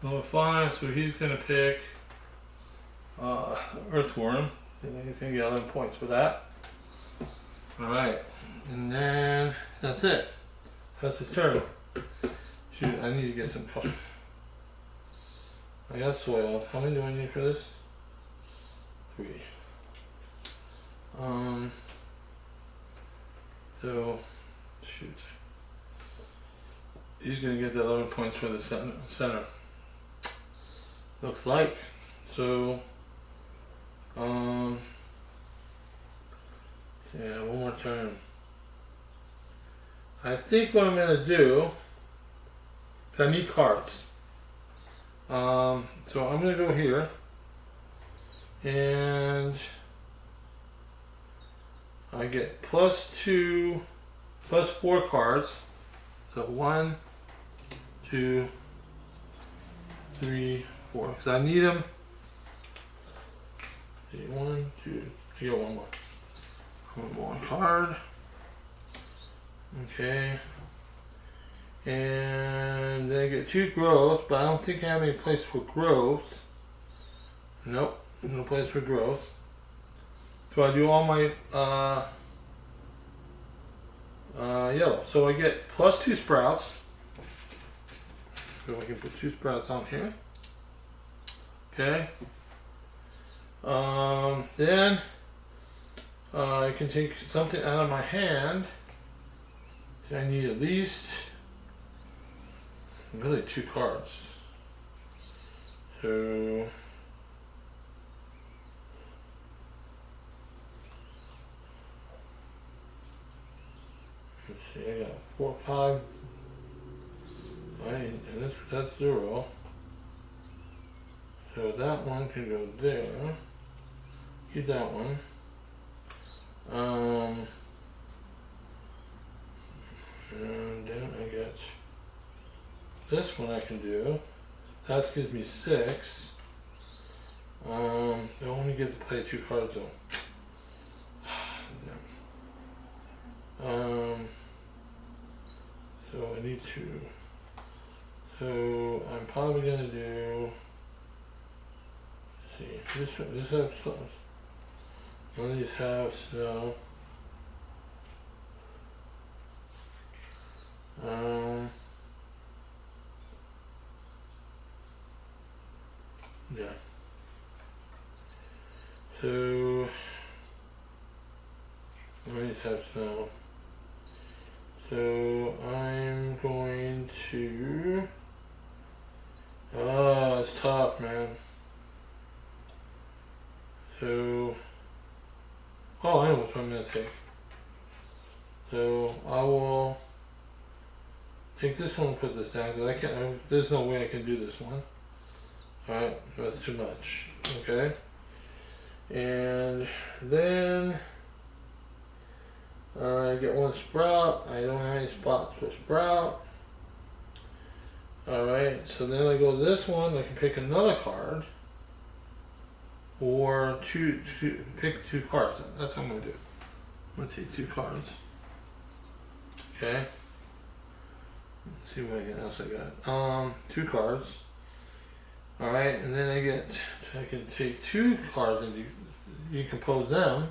[SPEAKER 1] Number 5, so he's gonna pick Earthworm, and he's gonna get 11 points for that. Alright, and then that's it. That's his turn. Shoot, I need to get some color. I got soil. How many do I need for this? 3. So, shoot. He's gonna get the 11 points for the center. Looks like. So, yeah, one more turn. I think what I'm gonna do, I need cards. So I'm gonna go here, and I get +2, +4 cards. So 1, 2, 3, 4. Because I need them. 1, 2. I get one more. One more card. Okay. And then I get 2 growth, but I don't think I have any place for growth. Nope, no place for growth. So I do all my yellow. So I get +2 sprouts. So I can put 2 sprouts on here. Okay. Then I can take something out of my hand. I need at least really 2 cards. So let's see, I got 4, 5. Right, and that's 0. So that one can go there. Keep that one. And then I get this one I can do. That gives me 6. I only get to play 2 cards though. So I need 2. So I'm probably gonna do. Let's see, this one. This has snow. None of these have snow. Yeah. So none of these have snow. So I'm going to. Oh, it's tough, man. So, oh, I know which one I'm gonna take. So I will take this one and put this down because I can't. There's no way I can do this one. All right, that's too much. Okay, and then I get 1 sprout. I don't have any spots for sprout. Alright, so then I go to this one. I can pick another card. Or pick 2 cards. That's what I'm going to do. I'm going to take 2 cards. Okay. Let's see what else I got. 2 cards. Alright, and then I can take 2 cards and decompose them.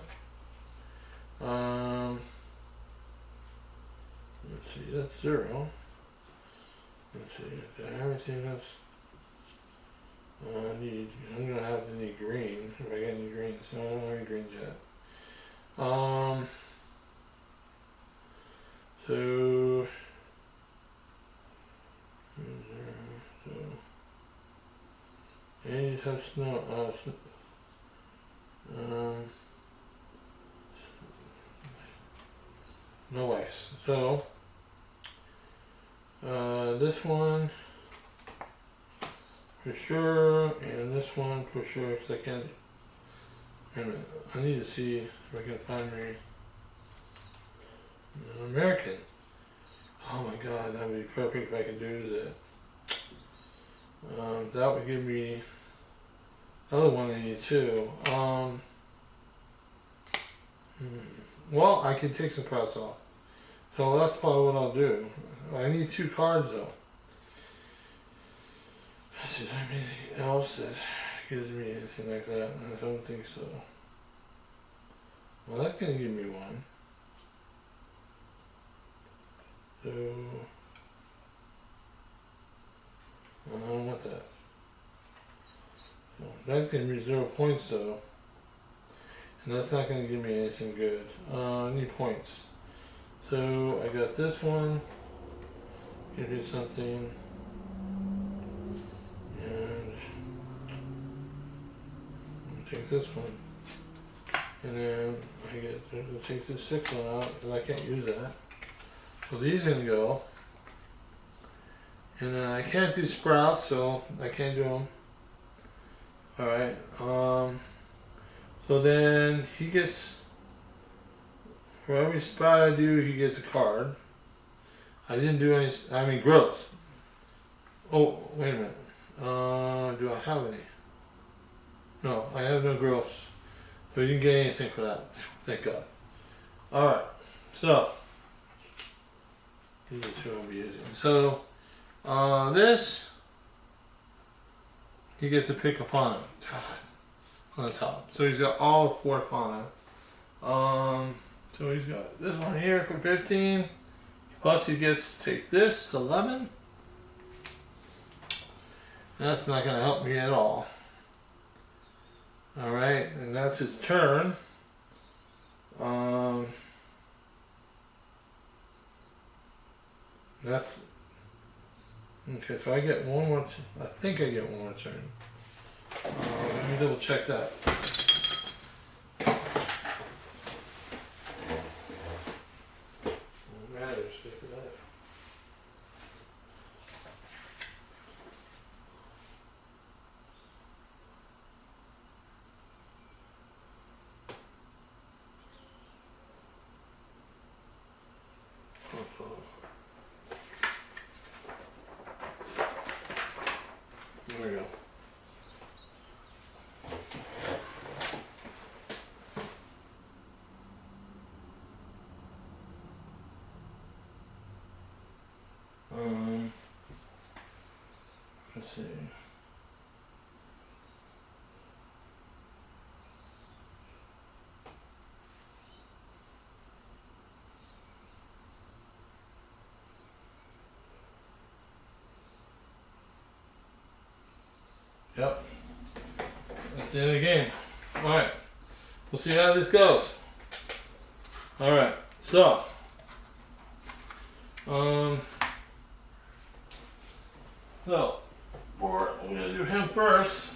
[SPEAKER 1] Let's see, that's 0. Let's see, everything else I need. I'm gonna have to need green if I get any greens. No, I don't have any greens yet. So and you have snow. No ice. So this one for sure, and this one for sure, because I can't. Wait a minute. I need to see if I can find me an American. Oh my god, that would be perfect if I could do that. That would give me the other one I need too. Well, I can take some press off. So that's probably what I'll do. I need 2 cards though. Is there anything else that gives me anything like that? I don't think so. Well, that's going to give me one. So, I don't want that. So, that's going to be 0 points though. And that's not going to give me anything good. I need points. So, I got this one. Give me something. And I'll take this one. And then I get to take this 6 one out, because I can't use that. So these are going to go. And then I can't do sprouts, so I can't do them. Alright. So then he gets, for every sprout I do, he gets a card. I didn't do any, I mean growth. Oh, wait a minute. Do I have any? No, I have no growth. So you didn't get anything for that. Thank God. Alright, so these are 2 I'll be using. So this he gets to pick a fauna on the top. So he's got all 4 fauna. So he's got this one here for 15. Plus he gets to take this 11. That's not going to help me at all. Alright, and that's his turn. That's okay, so I get one more I think I get one more turn. Let me double check that. Matters, there we go. Let's see. Yep. That's the end of the game. Alright. We'll see how this goes. Alright. So. I'm going to do him first.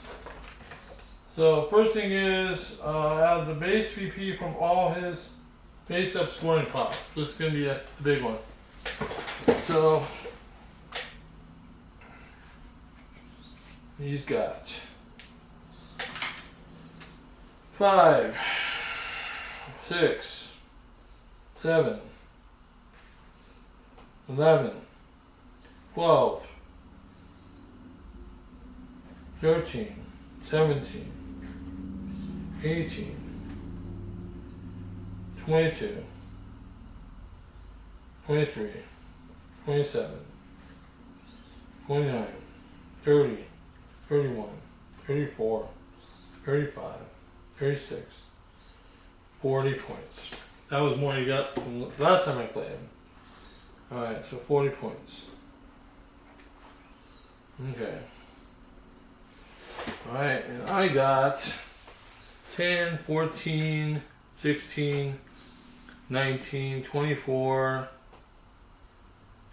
[SPEAKER 1] So, first thing is, add the base VP from all his base up scoring pop. This is going to be the big one. So, he's got 5, 6, 7, 11, 12, 13, 17, 18, 22, 23, 27, 29, 30, 31, 34, 35, 36, 40 points. That was more you got from the last time I played him. Alright, so 40 points. Okay. Alright, and I got 10, 14, 16, 19, 24,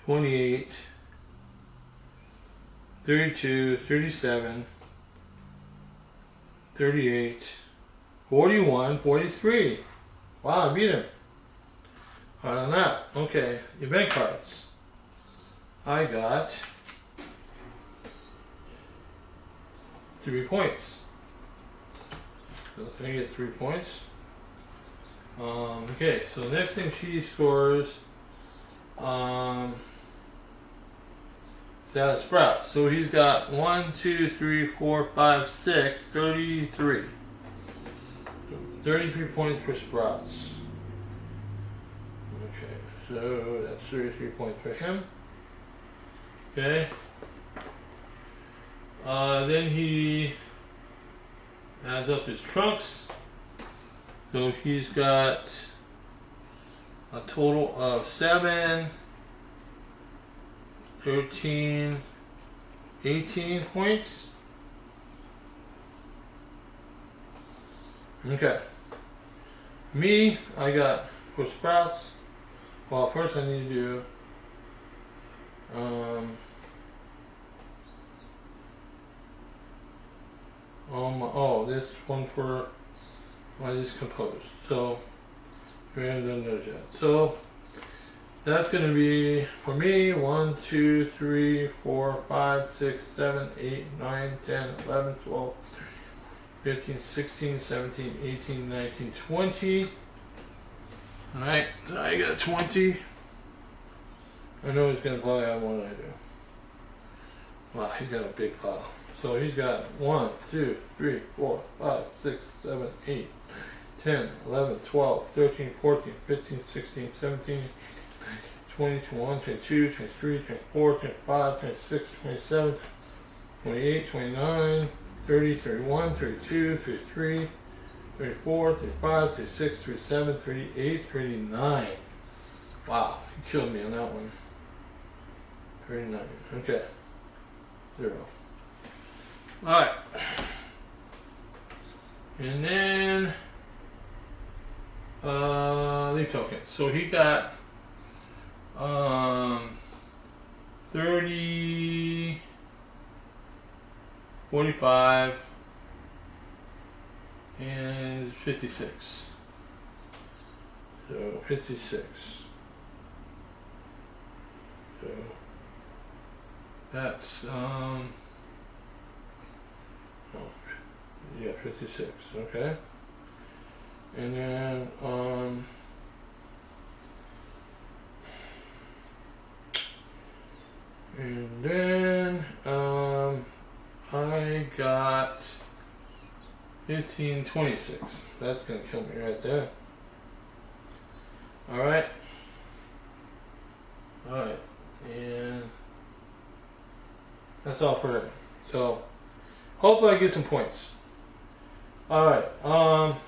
[SPEAKER 1] 28, 32, 37, 38, 41, 43. Wow, I beat him. Other than that, okay, event cards. I got 3 points. So I get 3 points. Okay, so the next thing she scores that sprouts. So he's got 1, 2, 3, 4, 5, 6, 33. 33 points for sprouts. Okay, so that's 33 points for him. Okay. Then he adds up his trunks. So he's got a total of 7, 13, 18 points. Okay. Me, I got for sprouts. Well, first I need to do this one for I just composed. So we haven't done those yet. So that's gonna be for me 1, 2, 3, 4, 5, 6, 7, 8, 9, 10, 11, 12, 15, 16, 17, 18, 19, 20. Alright, so I got 20. I know he's gonna probably have more than I do. Wow, he's got a big pile. So he's got 1, 2, 3, 4, 5, 6, 7, 8, 10, 11, 12, 13, 14, 15, 16, 17, 20, 21, 22, 23, 24, 25, 26, 27, 28, 29, 30, 31, 32, 33, 34, 35, 36, 37, 38, 39. Wow, he killed me on that one. 39. Okay. 0. Alright. And then leaf tokens. So he got 30, 45, and 56. So 56. So that's yeah, 56. Okay. And then I got 15, 26. That's gonna kill me right there. Alright. Alright. And that's all for it. So hopefully I get some points. Alright. Okay.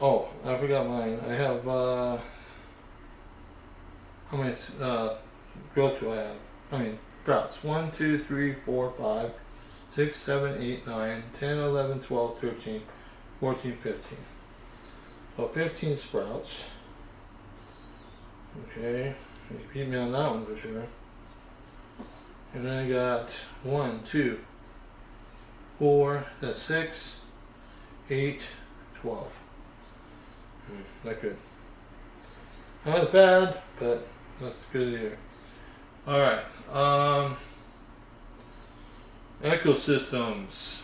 [SPEAKER 1] Oh, I forgot mine. I have how many growth do I have? I mean sprouts. 1, 2, 3, 4, 5, 6, 7, 8, 9, 10, 11, 12, 13, 14, 15. So 15 sprouts. Okay. You beat me on that one for sure. And then I got 1, 2, 4, that's 6, 8, 12. Not good. Not as bad, but that's good here. Alright. Ecosystems.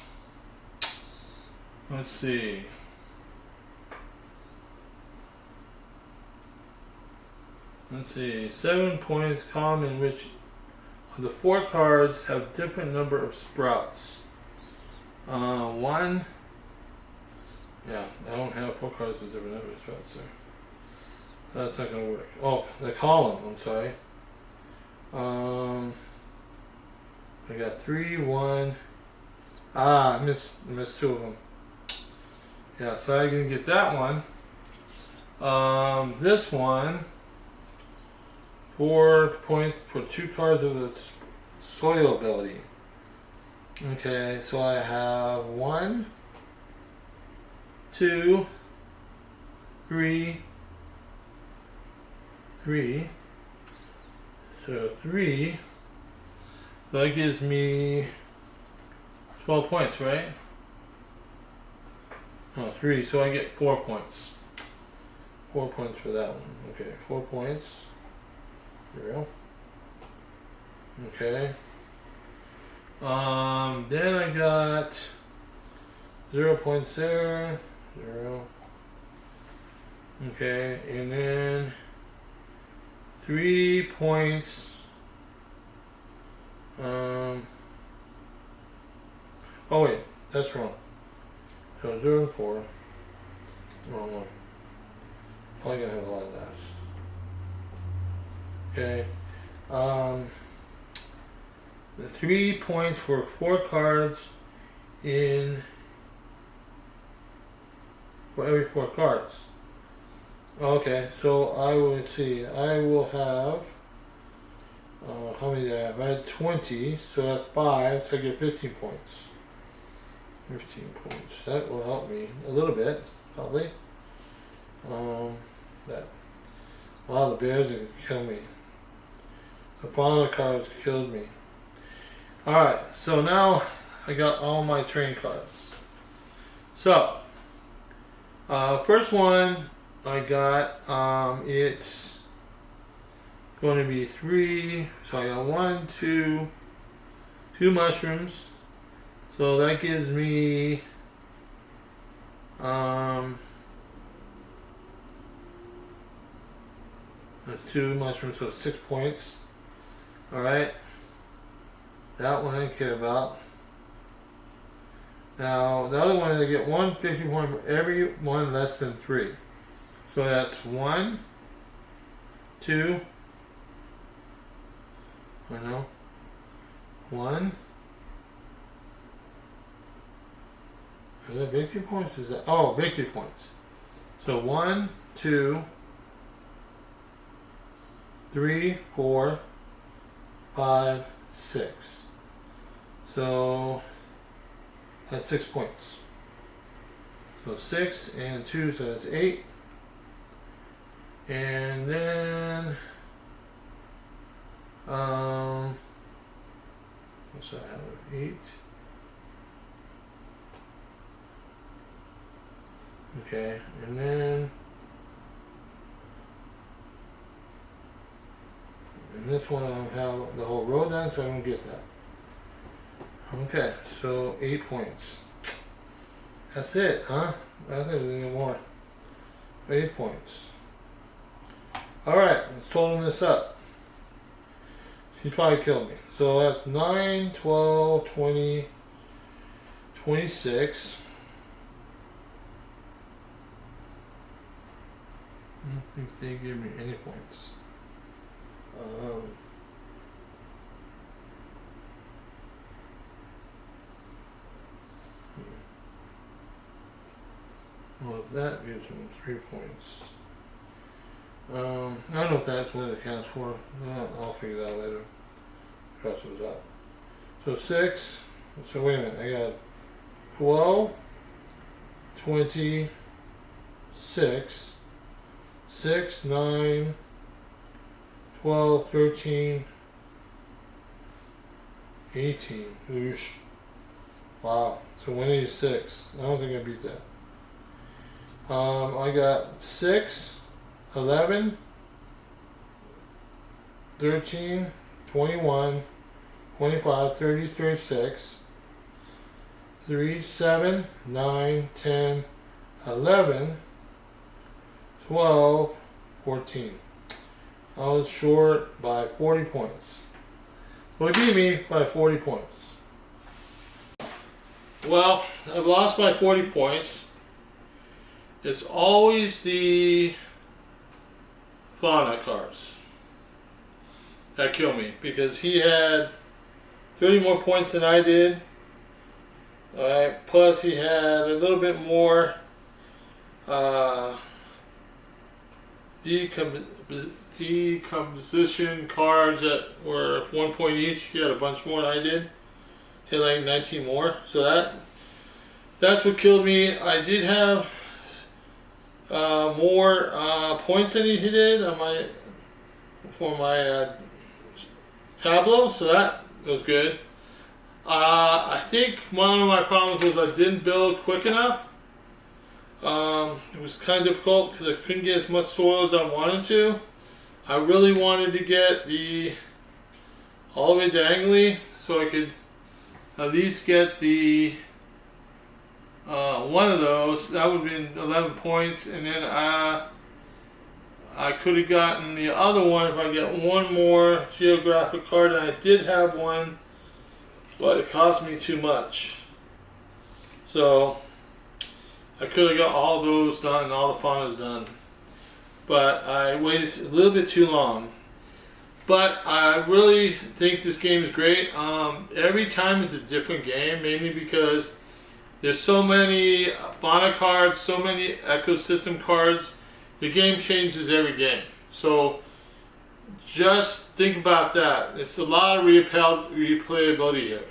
[SPEAKER 1] Let's see. Let's see. 7 points column in which the 4 cards have different number of sprouts. 1. Yeah, I don't have 4 cards with different number of sprouts, so that's not gonna work. Oh, the column. I'm sorry. I got 3, 1. I missed 2 of them. Yeah, so I can get that one. This one. 4 points for 2 cards with its soil ability. Okay, so I have 1, 2, 3, 3. So 3. So that gives me 12 points, right? No, 3. So I get 4 points. 4 points for that one. Okay, 4 points. 0. Okay. Then I got 0 points there. 0. Okay, and then 3 points. Oh wait, that's wrong. So 0 and 4. Wrong one. Probably gonna have a lot of that. Okay. 3 points for 4 cards for every 4 cards. Okay, so I will see. I will have. How many did I have? I had 20, so that's 5, so I get 15 points. 15 points. That will help me a little bit, probably. That. Wow, the bears are gonna kill me. The fauna cards killed me. Alright, so now I got all my train cards. So, first one I got, it's going to be 3, so I got 1, 2 mushrooms. So that gives me, that's 2 mushrooms, so 6 points. Alright. That one I didn't care about. Now, the other one I get 1 50 point for every one less than 3. So that's 1, 2, I know, 1. Are that victory points? Is that, oh, victory points. So 1, 2, 3, 4, 5, 6. So that's 6 points. So 6 and 2, so that's 8. And then what's that? 8. Okay, and then this one I don't have the whole row done, so I don't get that. Okay, so 8 points. That's it, huh? I think there's any more. 8 points. Alright, let's total this up. She's probably killed me. So that's 9, 12, 20, 26. I don't think they give me any points. Well, that gives them 3 points. I don't know if that's what it counts for. I'll figure that out later. Cross those out. So 6. So wait a minute. I got 12, 20, 6, 6, 9, 12, 13, 18. Oosh. Wow. So 186. I don't think I beat that. I got 6, 11, 13, 21, 25, 30, 36, 3, 7, 9, 10, 11, 12, 14. I was short by 40 points. Well, he beat me by 40 points. Well, I've lost by 40 points. It's always the fauna cards that kill me because he had 30 more points than I did. Alright, plus he had a little bit more decomposition cards that were 1 point each. He had a bunch more than I did. He had like 19 more. So that's what killed me. I did have more points than he did on for my tableau, so that was good. I think one of my problems was I didn't build quick enough. It was kind of difficult because I couldn't get as much soil as I wanted to. I really wanted to get all the way diagonally so I could at least get the one of those. That would have been 11 points, and then I could have gotten the other one if I get one more geographic card, and I did have one, but it cost me too much. So I could have got all those done, all the faunas done, but I waited a little bit too long. But I really think this game is great. Every time it's a different game, mainly because there's so many fauna cards, so many ecosystem cards. The game changes every game. So just think about that. It's a lot of replayability here.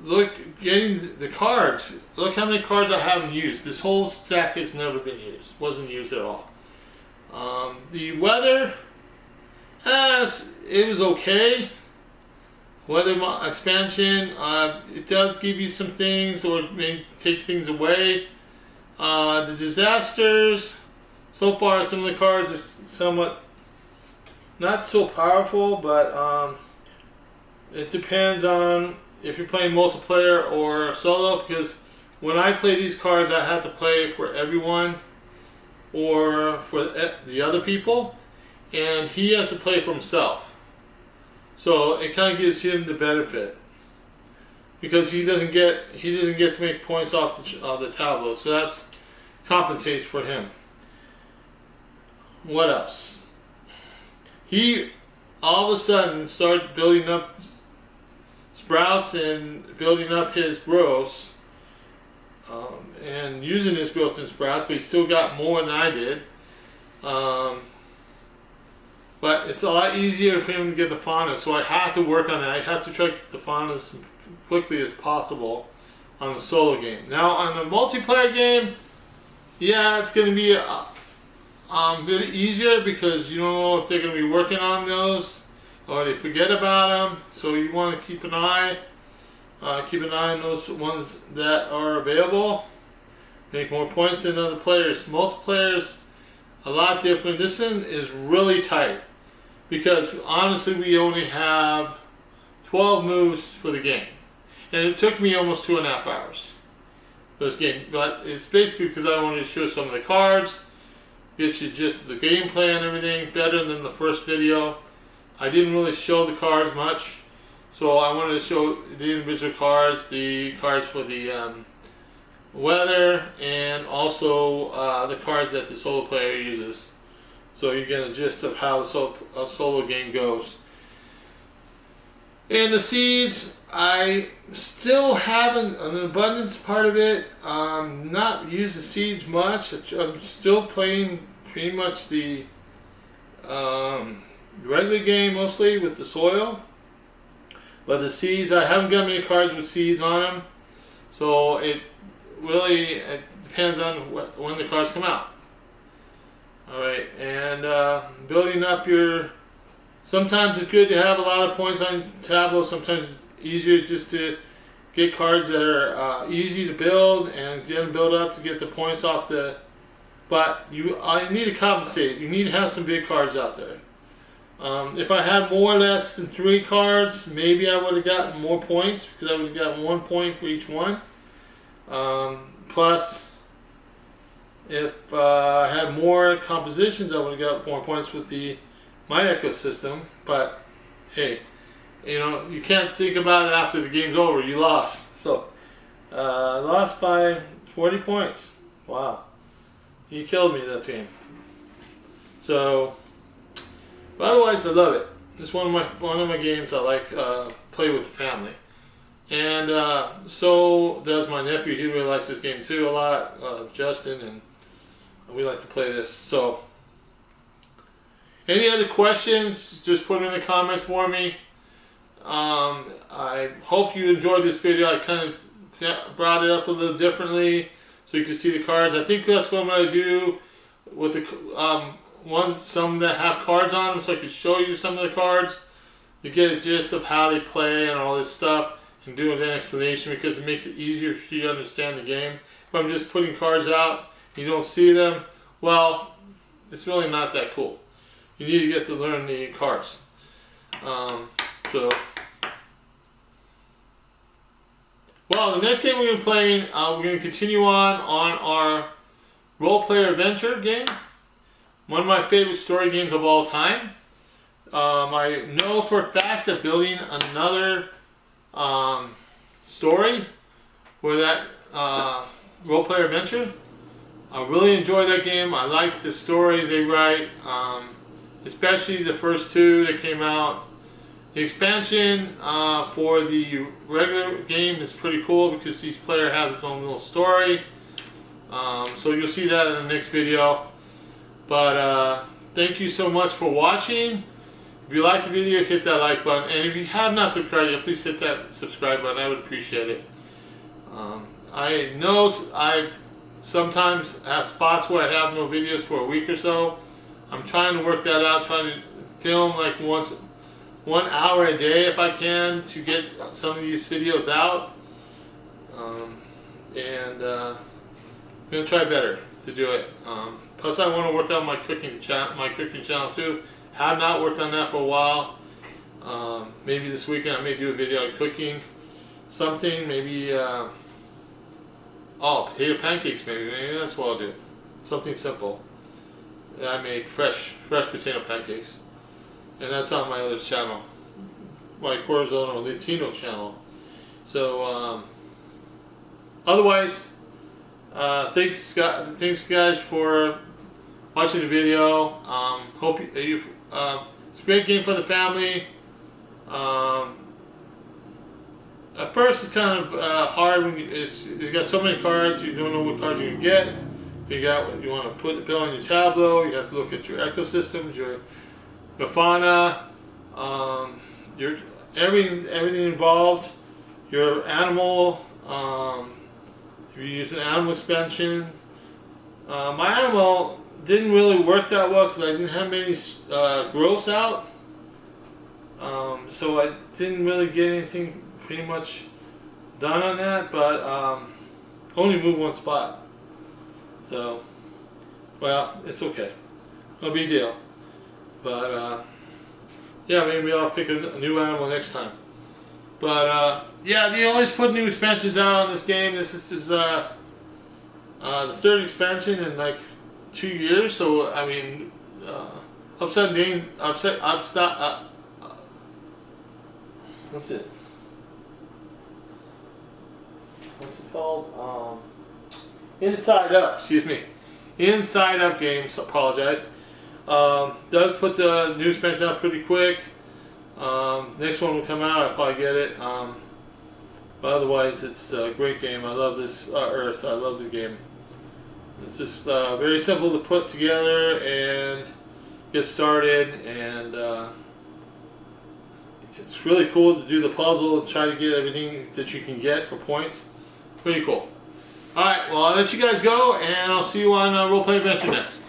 [SPEAKER 1] Look, getting the cards. Look how many cards I haven't used. This whole stack has never been used. Wasn't used at all. The weather, it was okay. Weather expansion, it does give you some things, or it maybe takes things away. The disasters, so far some of the cards are somewhat not so powerful, but it depends on if you're playing multiplayer or solo, because when I play these cards I have to play for everyone or for the other people, and he has to play for himself. So it kind of gives him the benefit because he doesn't get to make points off the tableau. So that's compensates for him. What else? He all of a sudden started building up sprouts and building up his growths, and using his growth and sprouts, but he still got more than I did. But it's a lot easier for him to get the fauna, so I have to work on that. I have to try to get the fauna as quickly as possible on the solo game. Now on the multiplayer game, yeah, it's going to be a bit easier because you don't know if they're going to be working on those or they forget about them. So you want to keep an eye on those ones that are available. Make more points than other players. Multiplayers, a lot different. This one is really tight because honestly we only have 12 moves for the game, and it took me almost 2.5 hours for this game. But it's basically because I wanted to show some of the cards, get you just the gameplay and everything better than the first video. I didn't really show the cards much, so I wanted to show the individual cards, the cards for the weather, and also the cards that the solo player uses. So you get a gist of how a solo game goes. And the seeds, I still haven't, an abundance part of it, not used the seeds much. I'm still playing pretty much the regular game mostly with the soil. But the seeds, I haven't got many cards with seeds on them. So it depends on when the cards come out. Alright, and building up your... Sometimes it's good to have a lot of points on tableau. Sometimes it's easier just to get cards that are easy to build and get them built up to get the points off the... But I need to compensate. You need to have some big cards out there. If I had more or less than 3 cards, maybe I would have gotten more points because I would have gotten 1 point for each one. Plus, if I had more compositions, I would have got more points with my ecosystem. But hey, you can't think about it after the game's over. You lost. So, I lost by 40 points. Wow. He killed me that team. So, but otherwise I love it. It's one of my games I like play with the family. And so does my nephew. He really likes this game too a lot, Justin, and we like to play this. So, any other questions, just put them in the comments for me. I hope you enjoyed this video. I kind of brought it up a little differently so you can see the cards. I think that's what I'm going to do with the some that have cards on them, so I can show you some of the cards to get a gist of how they play and all this stuff, and do an explanation because it makes it easier for you to understand the game. If I'm just putting cards out and you don't see them, well, it's really not that cool. You need to get to learn the cards. Well, the next game we're going to be playing, we're going to continue on our role-player adventure game. One of my favorite story games of all time. I know for a fact that building another story for that role-player adventure. I really enjoy that game. I like the stories they write. especially the first two that came out. The expansion for the regular game is pretty cool because each player has its own little story. So you'll see that in the next video. But thank you so much for watching. If you like the video, hit that like button. And if you have not subscribed yet, please hit that subscribe button. I would appreciate it. I know I've sometimes have spots where I have no videos for a week or so. I'm trying to work that out, trying to film like 1 hour a day if I can to get some of these videos out. I'm going to try better to do it. Plus I want to work on my cooking channel too. Have not worked on that for a while. Maybe this weekend I may do a video on cooking something, maybe potato pancakes maybe that's what I'll do. Something simple. I make fresh potato pancakes. And that's on my other channel, my Corazon or Latino channel. So, otherwise, thanks guys for watching the video. Hope you it's a great game for the family. At first, it's kind of hard when you got so many cards. You don't know what cards you're gonna get. You want to put the bill on your tableau. You have to look at your ecosystems, your fauna, your everything involved, your animal. If you use an animal expansion, my animal didn't really work that well because I didn't have many growths out, so I didn't really get anything pretty much done on that. But only moved one spot, so well, it's okay, no big deal. But yeah, maybe I'll pick a new animal next time. But yeah, they always put new expansions out on this game. This is the third expansion in like 2 years. So I mean, what's it? What's it called? Inside Up. Excuse me. Inside Up games. Apologize. Does put the new expansion out pretty quick. Next one will come out, I'll probably get it. But otherwise, it's a great game. I love this Earth. I love the game. It's just very simple to put together and get started, and it's really cool to do the puzzle and try to get everything that you can get for points. Pretty cool. Alright, well, I'll let you guys go, and I'll see you on Roleplay Adventure next.